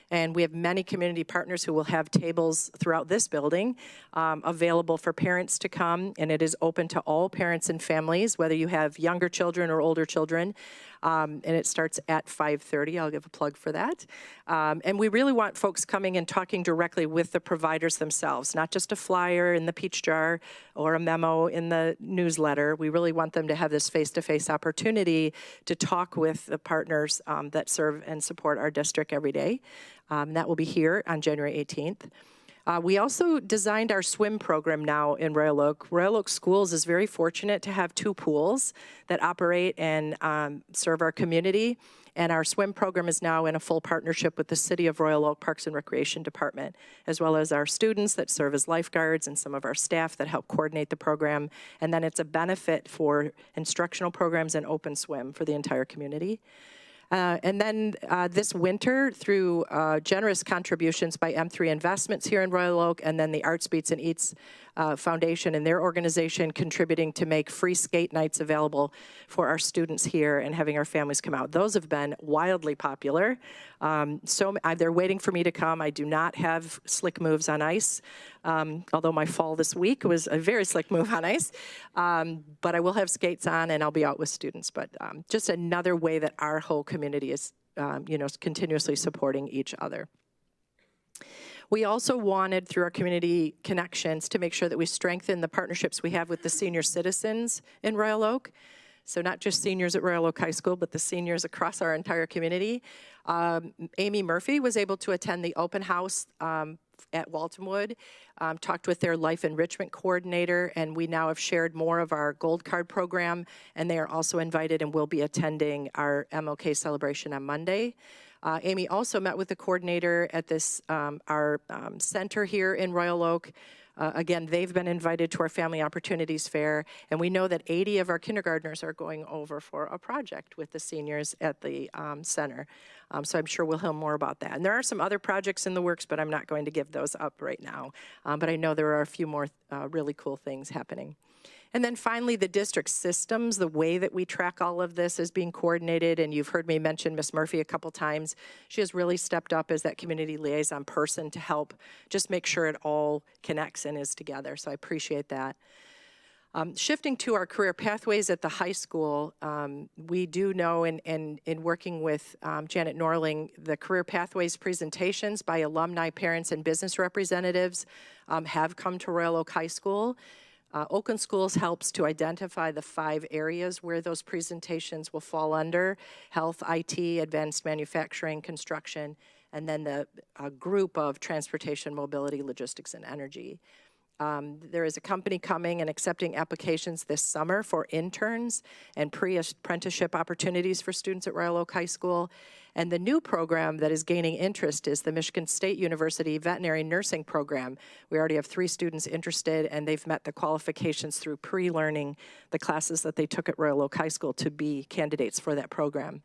And we have many community partners who will have tables throughout this building available for parents to come, and it is open to all parents and families, whether you have younger children or older children. And it starts at 5:30. I'll give a plug for that. And we really want folks coming and talking directly with the providers themselves, not just a flyer in the peach jar or a memo in the newsletter. We really want them to have this face-to-face opportunity to talk with the partners that serve and support our district every day. That will be here on January 18th. We also designed our swim program now in Royal Oak. Royal Oak Schools is very fortunate to have 2 pools that operate and serve our community. And our swim program is now in a full partnership with the City of Royal Oak Parks and Recreation Department, as well as our students that serve as lifeguards and some of our staff that help coordinate the program. And then it's a benefit for instructional programs and open swim for the entire community. And then this winter, through generous contributions by M3 Investments here in Royal Oak, and then the Arts Beats and Eats Foundation and their organization contributing to make free skate nights available for our students here and having our families come out. Those have been wildly popular. They're waiting for me to come. I do not have slick moves on ice, although my fall this week was a very slick move on ice. But I will have skates on, and I'll be out with students. But just another way that our whole community is, continuously supporting each other. We also wanted, through our community connections, to make sure that we strengthen the partnerships we have with the senior citizens in Royal Oak. So not just seniors at Royal Oak High School, but the seniors across our entire community. Amy Murphy was able to attend the open house at Waltonwood, talked with their life enrichment coordinator, and we now have shared more of our Gold Card program, and they are also invited and will be attending our MLK celebration on Monday. Amy also met with the coordinator at this our center here in Royal Oak. Again, they've been invited to our Family Opportunities Fair, and we know that 80 of our kindergartners are going over for a project with the seniors at the center. So I'm sure we'll hear more about that. And there are some other projects in the works, but I'm not going to give those up right now. But I know there are a few more really cool things happening. And then finally, the district systems, the way that we track all of this is being coordinated, and you've heard me mention Ms. Murphy a couple times. She has really stepped up as that community liaison person to help just make sure it all connects and is together, so I appreciate that. Shifting to our career pathways at the high school, we do know in working with Janet Norling, the career pathways presentations by alumni, parents, and business representatives have come to Royal Oak High School. Oakland Schools helps to identify the 5 areas where those presentations will fall under: health, IT, advanced manufacturing, construction, and then the group of transportation, mobility, logistics, and energy. There is a company coming and accepting applications this summer for interns and pre-apprenticeship opportunities for students at Royal Oak High School. And the new program that is gaining interest is the Michigan State University Veterinary Nursing Program. We already have 3 students interested, and they've met the qualifications through pre-learning the classes that they took at Royal Oak High School to be candidates for that program.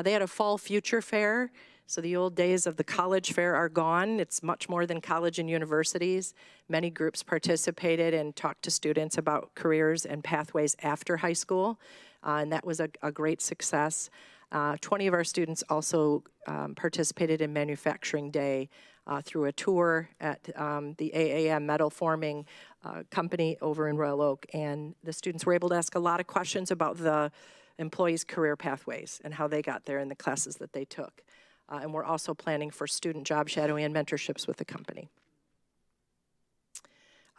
They had a fall future fair. So the old days of the college fair are gone. It's much more than college and universities. Many groups participated and talked to students about careers and pathways after high school, and that was a great success. 20 of our students also participated in Manufacturing Day through a tour at the AAM metal forming company over in Royal Oak, and the students were able to ask a lot of questions about the employees' career pathways and how they got there in the classes that they took. And we're also planning for student job shadowing and mentorships with the company.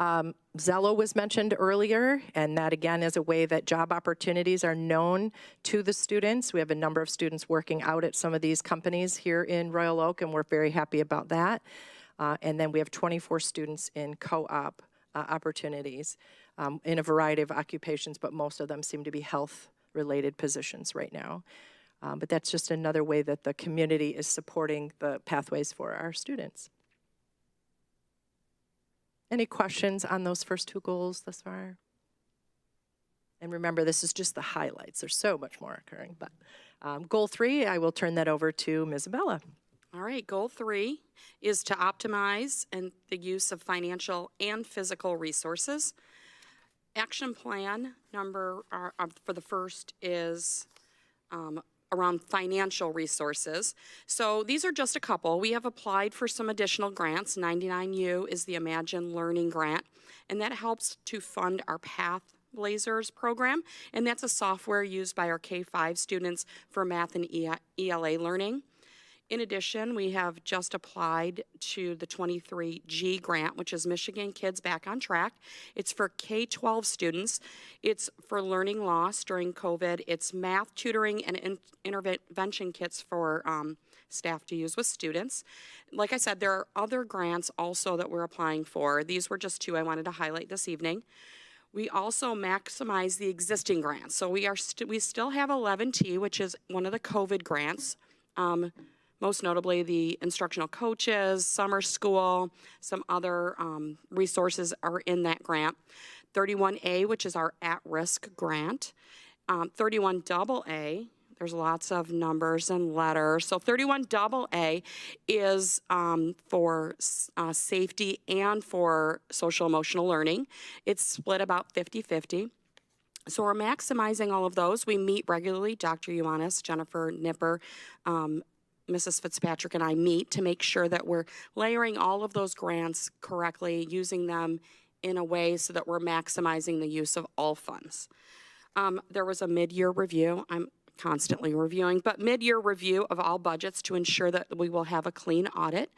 Zello was mentioned earlier, and that again is a way that job opportunities are known to the students. We have a number of students working out at some of these companies here in Royal Oak, and we're very happy about that. And then we have 24 students in co-op opportunities in a variety of occupations, but most of them seem to be health-related positions right now. But that's just another way that the community is supporting the pathways for our students. Any questions on those first 2 goals thus far? And remember, this is just the highlights. There's so much more occurring. But goal 3, I will turn that over to Ms. Abella. All right, goal 3 is to optimize the use of financial and physical resources. Action plan number for the first is around financial resources. So these are just a couple. We have applied for some additional grants. 99U is the Imagine Learning Grant, and that helps to fund our Path Blazers program, and that's a software used by our K-5 students for math and ELA learning. In addition, we have just applied to the 23G grant, which is Michigan Kids Back on Track. It's for K-12 students. It's for learning loss during COVID. It's math tutoring and intervention kits for staff to use with students. Like I said, there are other grants also that we're applying for. These were just 2 I wanted to highlight this evening. We also maximize the existing grants. So we still have 11T, which is one of the COVID grants. Most notably the instructional coaches, summer school, some other resources are in that grant. 31A, which is our at-risk grant. 31AA, there's lots of numbers and letters. So 31AA is for safety and for social emotional learning. It's split about 50-50. So we're maximizing all of those. We meet regularly. Dr. Ioannis, Jennifer Nipper, Mrs. Fitzpatrick and I meet to make sure that we're layering all of those grants correctly, using them in a way so that we're maximizing the use of all funds. There was a mid-year review. I'm constantly reviewing, but mid-year review of all budgets to ensure that we will have a clean audit.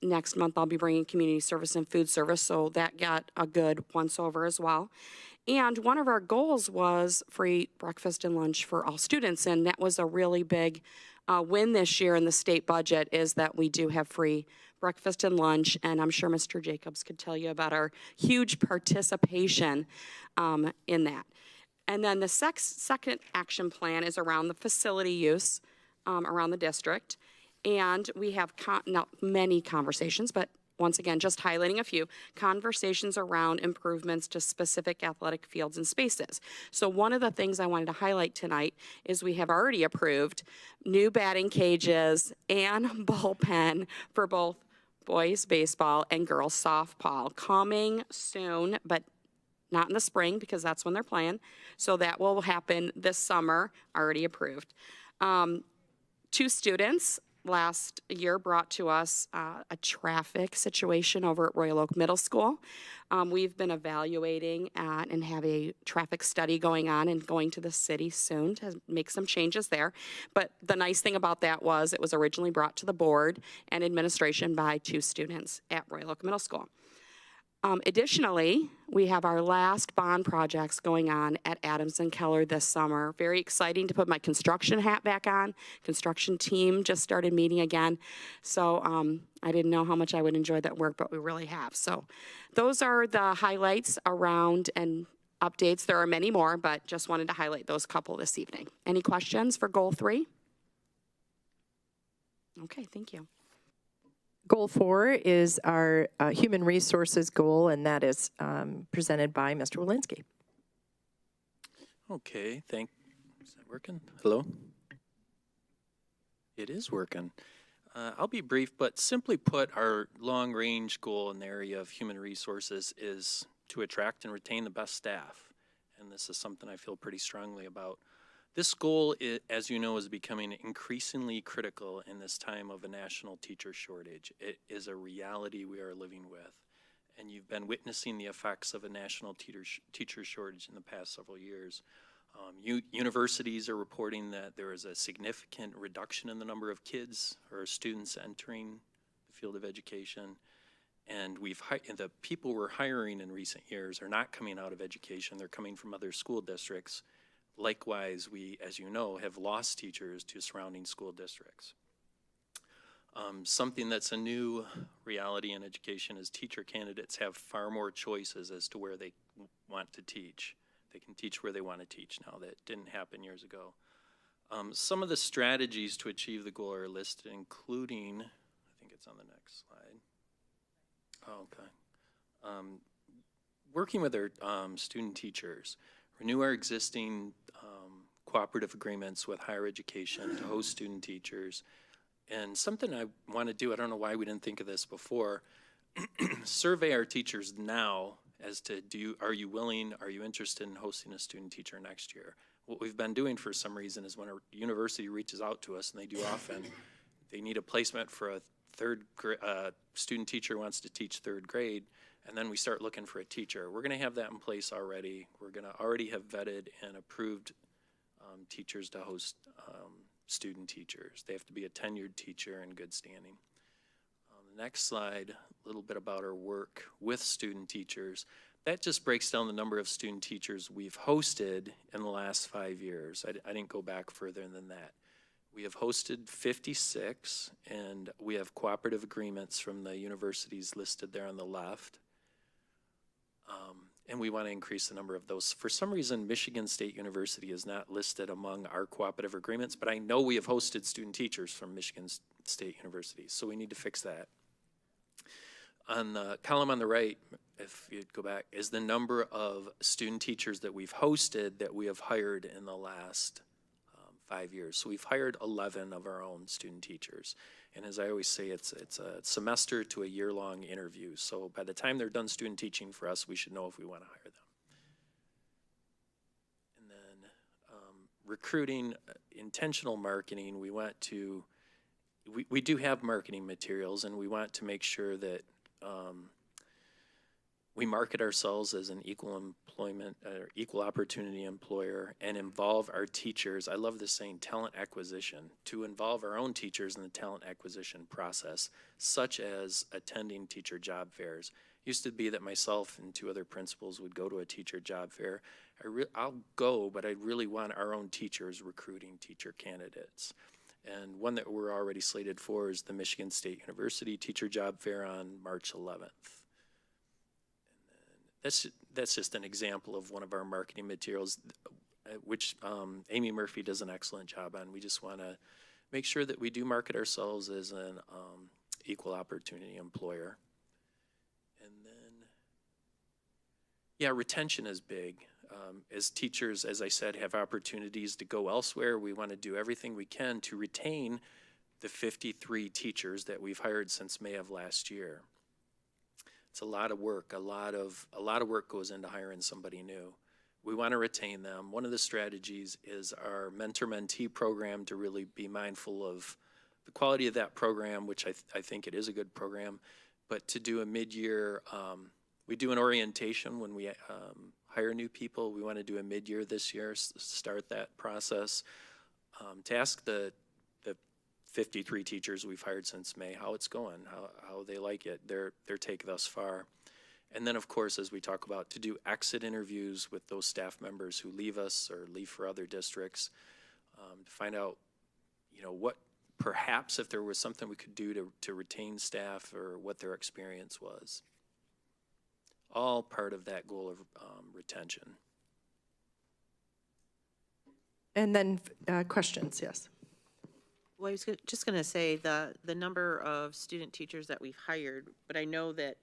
Next month, I'll be bringing community service and food service, so that got a good once-over as well. And one of our goals was free breakfast and lunch for all students, and that was a really big win this year in the state budget, is that we do have free breakfast and lunch, and I'm sure Mr. Jacobs could tell you about our huge participation in that. And then the second action plan is around the facility use around the district, and we have not many conversations, but once again, just highlighting a few conversations around improvements to specific athletic fields and spaces. So one of the things I wanted to highlight tonight is we have already approved new batting cages and bullpen for both boys baseball and girls softball coming soon, but not in the spring because that's when they're playing. So that will happen this summer, already approved. 2 students last year brought to us a traffic situation over at Royal Oak Middle School. We've been evaluating and have a traffic study going on and going to the city soon to make some changes there. But the nice thing about that was it was originally brought to the board and administration by 2 students at Royal Oak Middle School. Additionally, we have our last bond projects going on at Adams and Keller this summer. Very exciting to put my construction hat back on. Construction team just started meeting again. So I didn't know how much I would enjoy that work, but we really have. So those are the highlights around and updates. There are many more, but just wanted to highlight those couple this evening. Any questions for goal 3? Okay, thank you. Goal 4 is our human resources goal, and that is presented by Mr. Walensky. Okay, is that working? Hello? It is working. I'll be brief, but simply put, our long-range goal in the area of human resources is to attract and retain the best staff. And this is something I feel pretty strongly about. This goal, as you know, is becoming increasingly critical in this time of a national teacher shortage. It is a reality we are living with. And you've been witnessing the effects of a national teacher shortage in the past several years. Universities are reporting that there is a significant reduction in the number of kids or students entering the field of education. And the people we're hiring in recent years are not coming out of education, they're coming from other school districts. Likewise, we, as you know, have lost teachers to surrounding school districts. Something that's a new reality in education is teacher candidates have far more choices as to where they want to teach. They can teach where they want to teach now. That didn't happen years ago. Some of the strategies to achieve the goal are listed, including, I think it's on the next slide. Oh, okay. Working with our student teachers. Renew our existing cooperative agreements with higher education to host student teachers. And something I want to do, I don't know why we didn't think of this before, survey our teachers now as to are you willing, are you interested in hosting a student teacher next year? What we've been doing for some reason is when a university reaches out to us, and they do often, they need a placement for a student teacher who wants to teach 3rd grade, and then we start looking for a teacher. We're going to have that in place already. We're going to already have vetted and approved teachers to host student teachers. They have to be a tenured teacher in good standing. The next slide, a little bit about our work with student teachers. That just breaks down the number of student teachers we've hosted in the last 5 years. I didn't go back further than that. We have hosted 56, and we have cooperative agreements from the universities listed there on the left. And we want to increase the number of those. For some reason, Michigan State University is not listed among our cooperative agreements, but I know we have hosted student teachers from Michigan State University, so we need to fix that. On the column on the right, if you'd go back, is the number of student teachers that we've hosted that we have hired in the last 5 years. So we've hired 11 of our own student teachers. And as I always say, it's a semester to a year-long interview. So by the time they're done student teaching for us, we should know if we want to hire them. And then recruiting, intentional marketing, we do have marketing materials, and we want to make sure that we market ourselves as an equal employment or equal opportunity employer and involve our teachers. I love this saying, talent acquisition, to involve our own teachers in the talent acquisition process, such as attending teacher job fairs. It used to be that myself and 2 other principals would go to a teacher job fair. I'll go, but I really want our own teachers recruiting teacher candidates. And one that we're already slated for is the Michigan State University Teacher Job Fair on March 11th. That's just an example of one of our marketing materials, which Amy Murphy does an excellent job on. We just want to make sure that we do market ourselves as an equal opportunity employer. And then, yeah, retention is big. As teachers, as I said, have opportunities to go elsewhere, we want to do everything we can to retain the 53 teachers that we've hired since May of last year. It's a lot of work. A lot of work goes into hiring somebody new. We want to retain them. One of the strategies is our mentor-mentee program, to really be mindful of the quality of that program, which I think it is a good program, but to do a mid-year, we do an orientation when we hire new people. We want to do a mid-year this year, start that process, to ask the 53 teachers we've hired since May how it's going, how they like it, their take thus far. And then, of course, as we talk about, to do exit interviews with those staff members who leave us or leave for other districts, to find out, what perhaps if there was something we could do to retain staff or what their experience was. All part of that goal of retention. And then questions, yes. Well, I was just going to say the number of student teachers that we've hired, but I know that,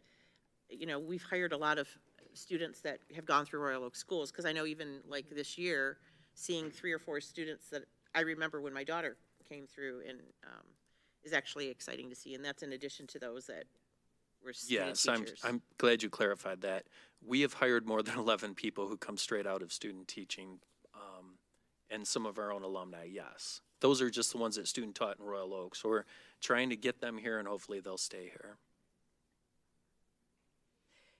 we've hired a lot of students that have gone through Royal Oak schools, because I know even like this year, seeing 3 or 4 students that I remember when my daughter came through and is actually exciting to see, and that's in addition to those that were student teachers. I'm glad you clarified that. We have hired more than 11 people who come straight out of student teaching, and some of our own alumni, yes. Those are just the ones that student taught in Royal Oak. So we're trying to get them here, and hopefully they'll stay here.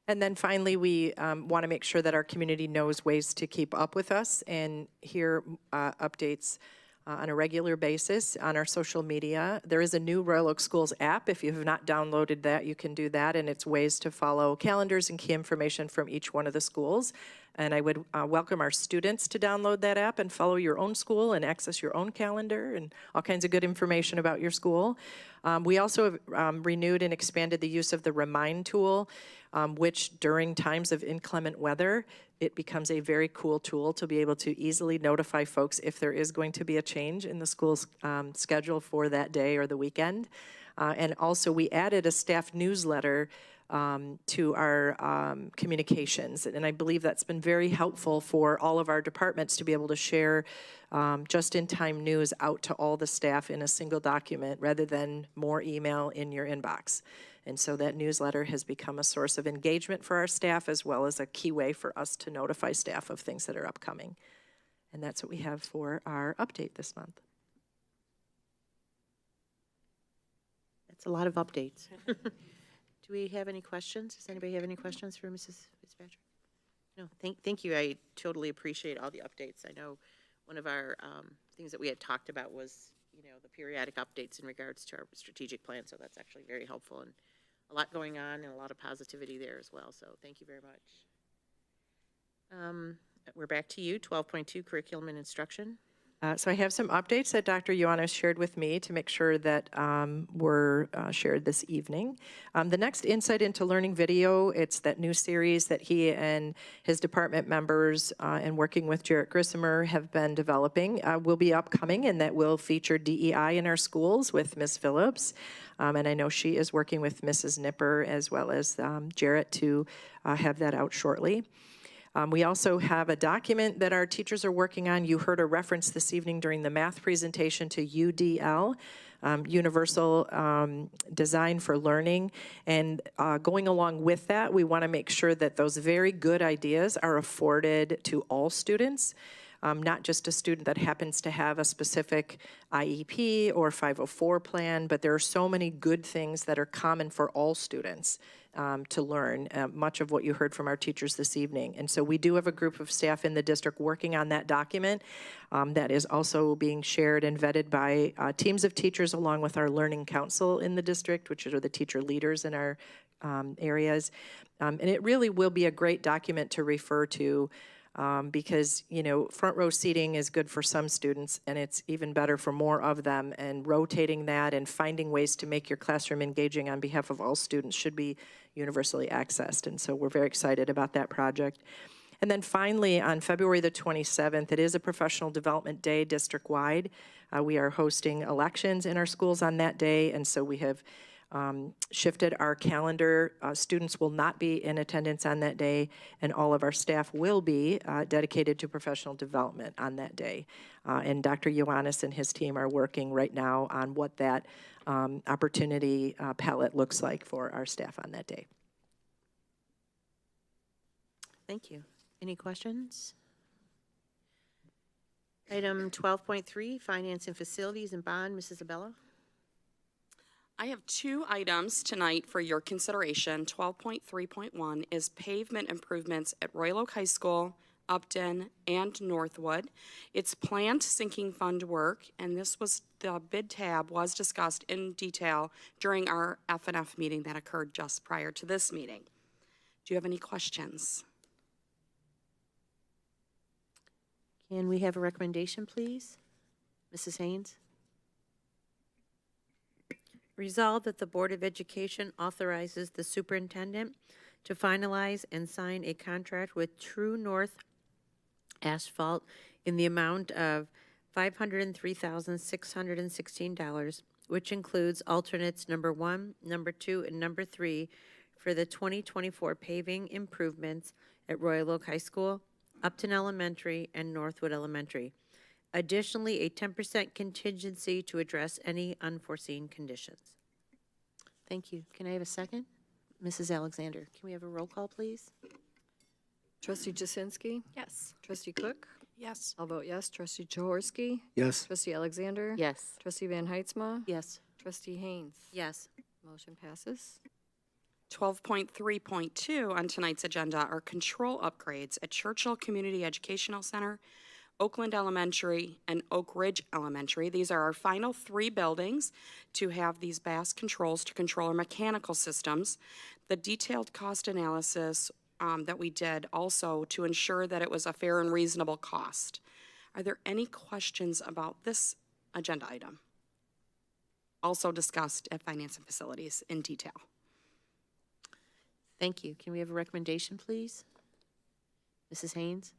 And then finally, we want to make sure that our community knows ways to keep up with us and hear updates on a regular basis on our social media. There is a new Royal Oak Schools app. If you have not downloaded that, you can do that, and it's ways to follow calendars and key information from each one of the schools. And I would welcome our students to download that app and follow your own school and access your own calendar and all kinds of good information about your school. We also have renewed and expanded the use of the Remind tool, which during times of inclement weather, it becomes a very cool tool to be able to easily notify folks if there is going to be a change in the school's schedule for that day or the weekend. And also we added a staff newsletter to our communications. And I believe that's been very helpful for all of our departments to be able to share just-in-time news out to all the staff in a single document rather than more email in your inbox. And so that newsletter has become a source of engagement for our staff as well as a key way for us to notify staff of things that are upcoming. And that's what we have for our update this month. That's a lot of updates. Do we have any questions? Does anybody have any questions for Mrs. Fitzpatrick? No, thank you. I totally appreciate all the updates. I know one of our things that we had talked about was, the periodic updates in regards to our strategic plan. So that's actually very helpful and a lot going on and a lot of positivity there as well. So thank you very much. We're back to you, 12.2 curriculum and instruction. So I have some updates that Dr. Ioannis shared with me to make sure that were shared this evening. The next Insight into Learning video, it's that new series that he and his department members and working with Jarrett Grissomer have been developing, will be upcoming, and that will feature DEI in our schools with Ms. Phillips. And I know she is working with Mrs. Nipper as well as Jarrett to have that out shortly. We also have a document that our teachers are working on. You heard a reference this evening during the math presentation to UDL, Universal Design for Learning. And going along with that, we want to make sure that those very good ideas are afforded to all students. Not just a student that happens to have a specific IEP or 504 plan, but there are so many good things that are common for all students to learn, much of what you heard from our teachers this evening. And so we do have a group of staff in the district working on that document that is also being shared and vetted by teams of teachers along with our learning council in the district, which are the teacher leaders in our areas. And it really will be a great document to refer to because, front row seating is good for some students and it's even better for more of them, and rotating that and finding ways to make your classroom engaging on behalf of all students should be universally accessed. And so we're very excited about that project. And then finally, on February the 27th, it is a professional development day district-wide. We are hosting elections in our schools on that day, and so we have shifted our calendar. Students will not be in attendance on that day, and all of our staff will be dedicated to professional development on that day. And Dr. Ioannis and his team are working right now on what that opportunity palette looks like for our staff on that day. Thank you. Any questions? Item 12.3, Finance and Facilities and Bond, Mrs. Abella. I have 2 items tonight for your consideration. 12.3.1 is pavement improvements at Royal Oak High School, Upton, and Northwood. It's planned sinking fund work, and the bid tab was discussed in detail during our F&F meeting that occurred just prior to this meeting. Do you have any questions? Can we have a recommendation, please? Mrs. Haynes? Resolved that the Board of Education authorizes the superintendent to finalize and sign a contract with True North Asphalt in the amount of $503,616, which includes alternates number 1, number 2, and number 3 for the 2024 paving improvements at Royal Oak High School, Upton Elementary, and Northwood Elementary. Additionally, a 10% contingency to address any unforeseen conditions. Thank you. Can I have a second? Mrs. Alexander, can we have a roll call, please? Trustee Jasinski? Yes. Trustee Cook? Yes. I'll vote yes. Trustee Jaworski? Yes. Trustee Alexander? Yes. Trustee Van Heitzma? Yes. Trustee Haynes? Yes. Motion passes. 12.3.2 on tonight's agenda are control upgrades at Churchill Community Educational Center, Oakland Elementary, and Oak Ridge Elementary. These are our final 3 buildings to have these BAS controls to control our mechanical systems. The detailed cost analysis that we did also to ensure that it was a fair and reasonable cost. Are there any questions about this agenda item? Also discussed at Finance and Facilities in detail. Thank you. Can we have a recommendation, please? Mrs. Haynes?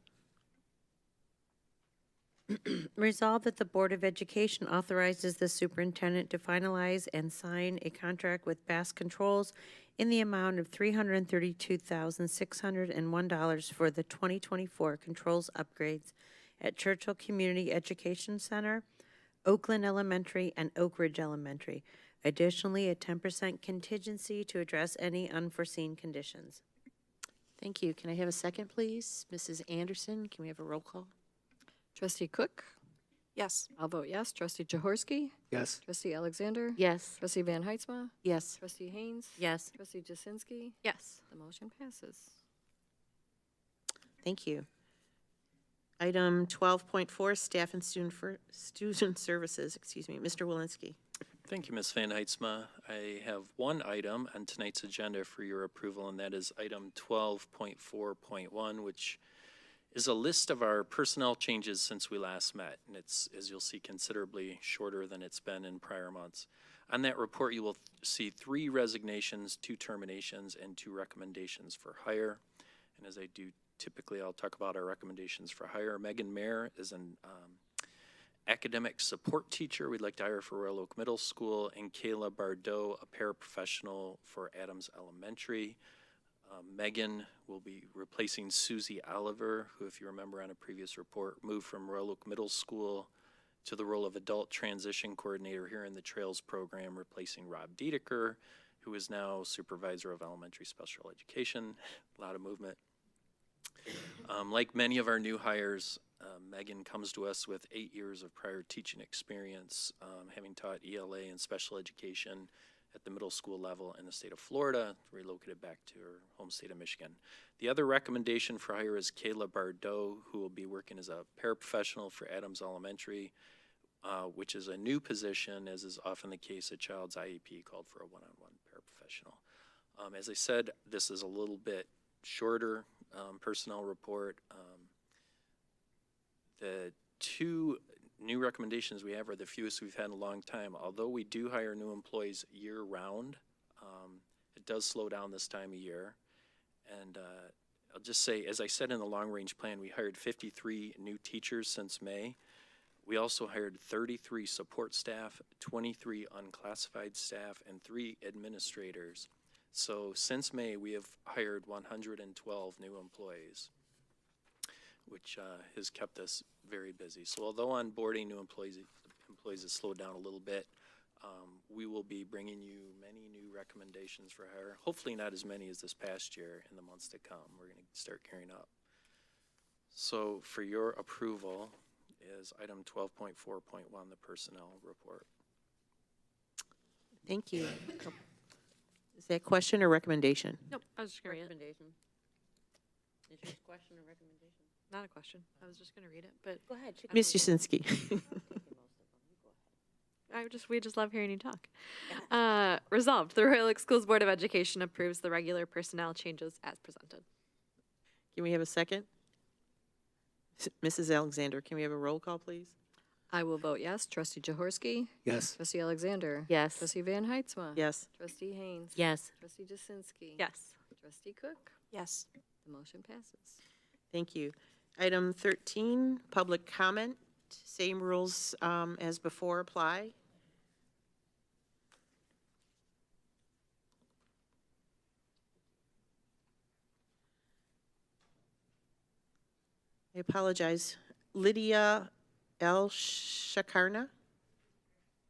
Resolved that the Board of Education authorizes the superintendent to finalize and sign a contract with Bass Controls in the amount of $332,601 for the 2024 controls upgrades at Churchill Community Education Center, Oakland Elementary, and Oak Ridge Elementary. Additionally, a 10% contingency to address any unforeseen conditions. Thank you. Can I have a second, please? Mrs. Anderson, can we have a roll call? Trustee Cook? Yes. I'll vote yes. Trustee Jaworski? Yes. Trustee Alexander? Yes. Trustee Van Heitzma? Yes. Trustee Haynes? Yes. Trustee Jasinski? Yes. The motion passes. Thank you. Item 12.4, Staff and Student Services, Mr. Walensky. Thank you, Ms. Van Heitzma. I have one item on tonight's agenda for your approval, and that is item 12.4.1, which is a list of our personnel changes since we last met, and it's, as you'll see, considerably shorter than it's been in prior months. On that report, you will see 3 resignations, 2 terminations, and 2 recommendations for hire. And as I do typically, I'll talk about our recommendations for hire. Megan Mayer is an academic support teacher we'd like to hire for Royal Oak Middle School, and Kayla Bardot, a paraprofessional for Adams Elementary. Megan will be replacing Susie Oliver, who, if you remember on a previous report, moved from Royal Oak Middle School to the role of Adult Transition Coordinator here in the Trails program, replacing Rob Dedeker, who is now Supervisor of Elementary Special Education. A lot of movement. Like many of our new hires, Megan comes to us with 8 years of prior teaching experience, having taught ELA and special education at the middle school level in the state of Florida, relocated back to her home state of Michigan. The other recommendation for hire is Kayla Bardot, who will be working as a paraprofessional for Adams Elementary, which is a new position, as is often the case at Child's IEP, called for a one-on-one paraprofessional. As I said, this is a little bit shorter personnel report. The 2 new recommendations we have are the fewest we've had in a long time. Although we do hire new employees year-round, it does slow down this time of year. And I'll just say, as I said in the long-range plan, we hired 53 new teachers since May. We also hired 33 support staff, 23 unclassified staff, and 3 administrators. So since May, we have hired 112 new employees, which has kept us very busy. So although onboarding new employees has slowed down a little bit, we will be bringing you many new recommendations for hire. Hopefully not as many as this past year in the months to come. We're going to start carrying up. So for your approval is item 12.4.1, the personnel report. Thank you. Is that question or recommendation? Nope, I was just going to read it. Recommendation. Is your question or recommendation? Not a question. I was just going to read it, but Go ahead. Ms. Jasinski. We just love hearing you talk. Resolved, the Royal Oak Schools Board of Education approves the regular personnel changes as presented. Can we have a second? Mrs. Alexander, can we have a roll call, please? I will vote yes. Trustee Jaworski? Yes. Trustee Alexander? Yes. Trustee Van Heitzma? Yes. Trustee Haynes? Yes. Trustee Jasinski? Yes. Trustee Cook? Yes. The motion passes. Thank you. Item 13, public comment. Same rules as before apply. I apologize. Lydia L. Shakarna?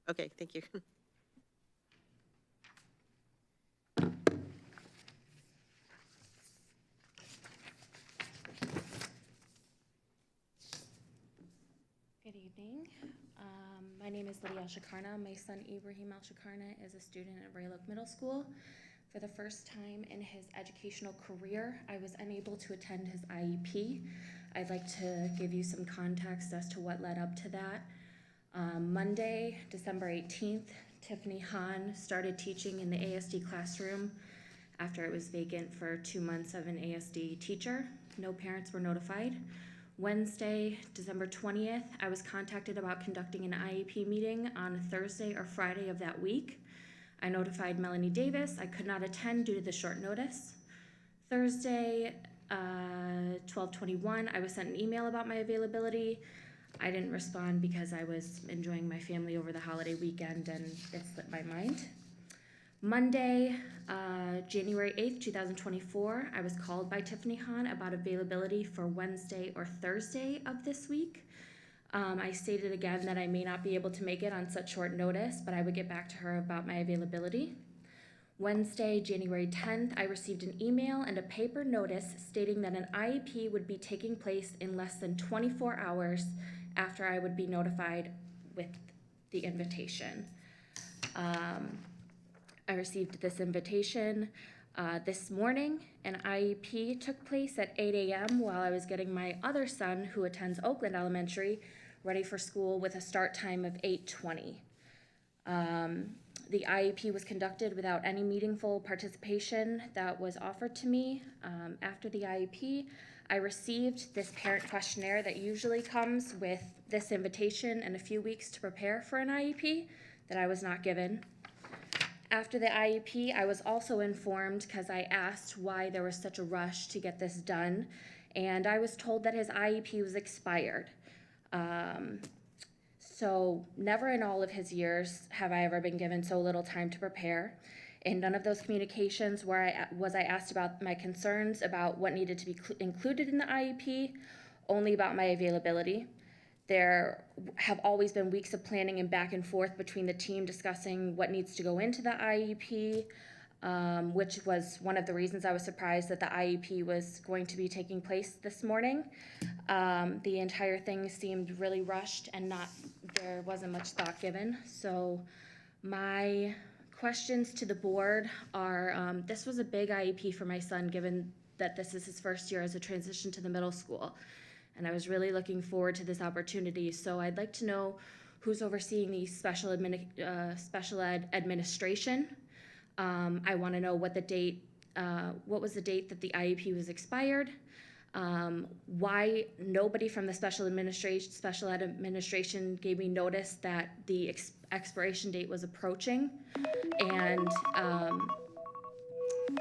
Okay, thank you. Good evening. My name is Lydia Al-Shakarna. My son Ibrahim Al-Shakarna is a student at Royal Oak Middle School. For the first time in his educational career, I was unable to attend his IEP. I'd like to give you some context as to what led up to that. Monday, December 18th, Tiffany Hahn started teaching in the ASD classroom after it was vacant for 2 months of an ASD teacher. No parents were notified. Wednesday, December 20th, I was contacted about conducting an IEP meeting on Thursday or Friday of that week. I notified Melanie Davis I could not attend due to the short notice. Thursday, 12/21, I was sent an email about my availability. I didn't respond because I was enjoying my family over the holiday weekend and it slipped my mind. Monday, January 8th, 2024, I was called by Tiffany Hahn about availability for Wednesday or Thursday of this week. I stated again that I may not be able to make it on such short notice, but I would get back to her about my availability. Wednesday, January 10th, I received an email and a paper notice stating that an IEP would be taking place in less than 24 hours after I would be notified with the invitation. I received this invitation this morning. An IEP took place at 8 a.m. while I was getting my other son, who attends Oakland Elementary, ready for school with a start time of 8:20. The IEP was conducted without any meaningful participation that was offered to me. After the IEP, I received this parent questionnaire that usually comes with this invitation and a few weeks to prepare for an IEP that I was not given. After the IEP, I was also informed because I asked why there was such a rush to get this done, and I was told that his IEP was expired. So never in all of his years have I ever been given so little time to prepare. In none of those communications was I asked about my concerns about what needed to be included in the IEP, only about my availability. There have always been weeks of planning and back and forth between the team discussing what needs to go into the IEP, which was one of the reasons I was surprised that the IEP was going to be taking place this morning. The entire thing seemed really rushed and there wasn't much thought given. So my questions to the board are, this was a big IEP for my son, given that this is his first year as a transition to the middle school. And I was really looking forward to this opportunity. So I'd like to know who's overseeing the special ed administration. I want to know what was the date that the IEP was expired, why nobody from the special ed administration gave me notice that the expiration date was approaching, and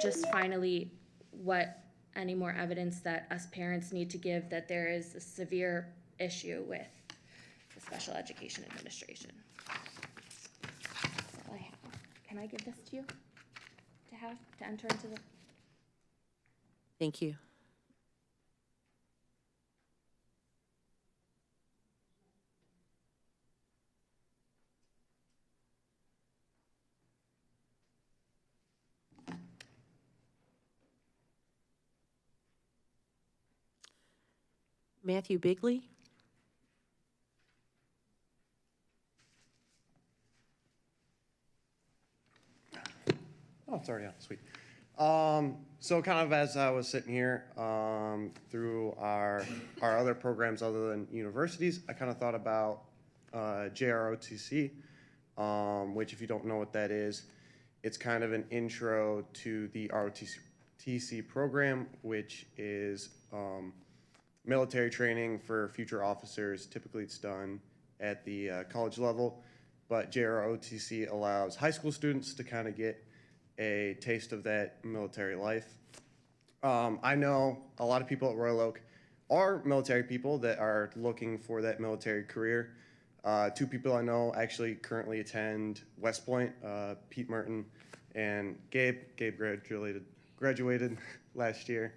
just finally what any more evidence that us parents need to give that there is a severe issue with the special education administration. That's all I have. Can I give this to you to enter into the? Thank you. Matthew Bigley. Oh, it's already on, sweet. So kind of as I was sitting here, through our other programs other than universities, I kind of thought about JROTC. which if you don't know what that is, it's kind of an intro to the ROTC program, which is military training for future officers. Typically it's done at the college level, but JROTC allows high school students to kind of get a taste of that military life. I know a lot of people at Royal Oak are military people that are looking for that military career. Two people I know actually currently attend West Point, Pete Merton and Gabe. Gabe graduated last year.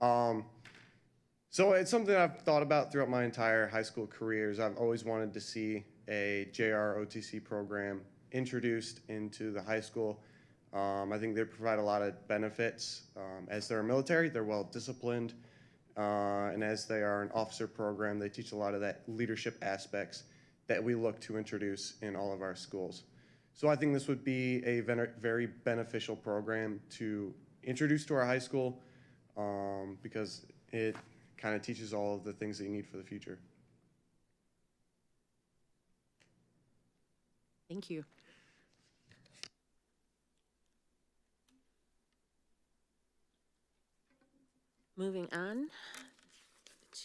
So it's something I've thought about throughout my entire high school careers. I've always wanted to see a JROTC program introduced into the high school. I think they provide a lot of benefits. As they're military, they're well disciplined. And as they are an officer program, they teach a lot of that leadership aspects that we look to introduce in all of our schools. So I think this would be a very beneficial program to introduce to our high school because it kind of teaches all of the things that you need for the future. Thank you. Moving on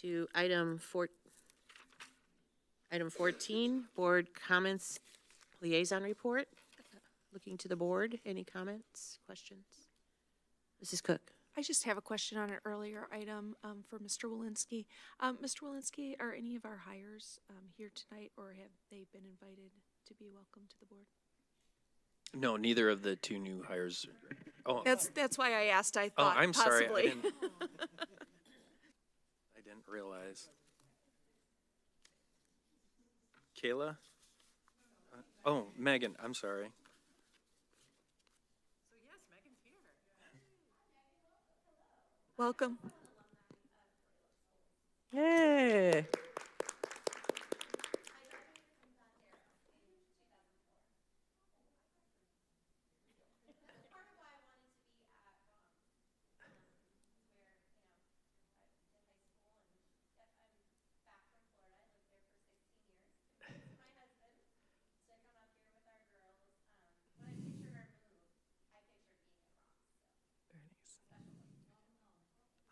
to item 14, board comments liaison report. Looking to the board, any comments, questions? Mrs. Cook. I just have a question on an earlier item for Mr. Walensky. Mr. Walensky, are any of our hires here tonight, or have they been invited to be welcomed to the board? No, neither of the two new hires. Oh, That's why I asked. I thought I'm sorry. possibly. I didn't realize. Kayla? Oh, Megan, I'm sorry. Welcome. Yay.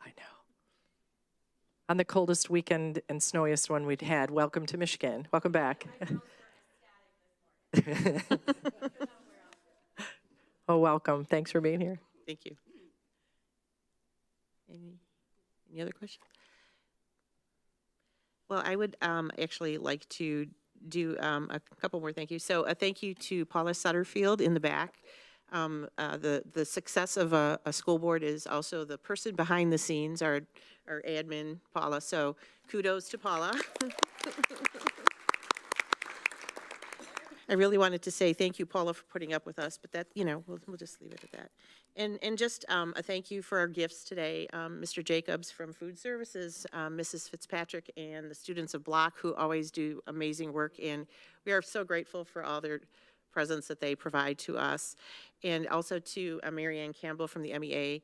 I know. On the coldest weekend and snowiest one we'd had. Welcome to Michigan. Welcome back. Oh, welcome. Thanks for being here. Thank you. Any other questions? Well, I would actually like to do a couple more thank yous. So a thank you to Paula Sutterfield in the back. The success of a school board is also the person behind the scenes, our admin, Paula. So kudos to Paula. I really wanted to say thank you, Paula, for putting up with us, but that, we'll just leave it at that. And just a thank you for our gifts today. Mr. Jacobs from Food Services, Mrs. Fitzpatrick, and the students of Block who always do amazing work. And we are so grateful for all their presents that they provide to us. And also to Marianne Campbell from the MEA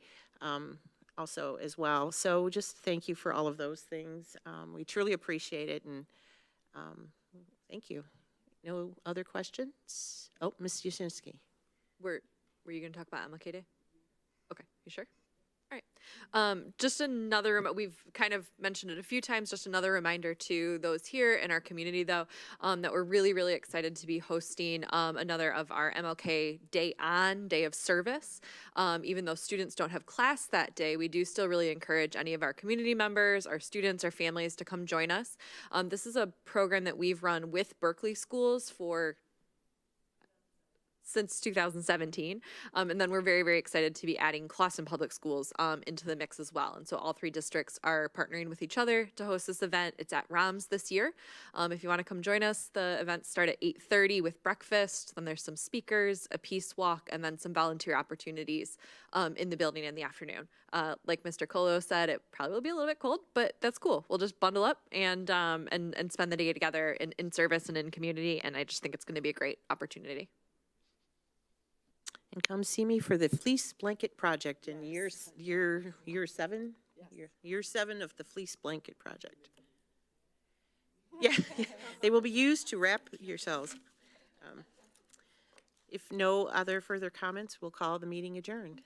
also as well. So just thank you for all of those things. We truly appreciate it, and thank you. No other questions? Oh, Ms. Yusinski. Were you going to talk about MLK Day? Okay, you sure? All right. Just another, we've kind of mentioned it a few times, just another reminder to those here in our community, though, that we're really, really excited to be hosting another of our MLK Day of Service. Even though students don't have class that day, we do still really encourage any of our community members, our students, our families to come join us. This is a program that we've run with Berkeley schools since 2017. And then we're very, very excited to be adding Clawson Public Schools into the mix as well. And so all three districts are partnering with each other to host this event. It's at ROMS this year. If you want to come join us, the events start at 8:30 with breakfast. Then there's some speakers, a peace walk, and then some volunteer opportunities in the building in the afternoon. Like Mr. Colo said, it probably will be a little bit cold, but that's cool. We'll just bundle up and spend the day together in service and in community. And I just think it's going to be a great opportunity. And come see me for the Fleece Blanket Project in year 7? Yes. Year 7 of the Fleece Blanket Project. Yeah, they will be used to wrap yourselves. If no other further comments, we'll call the meeting adjourned.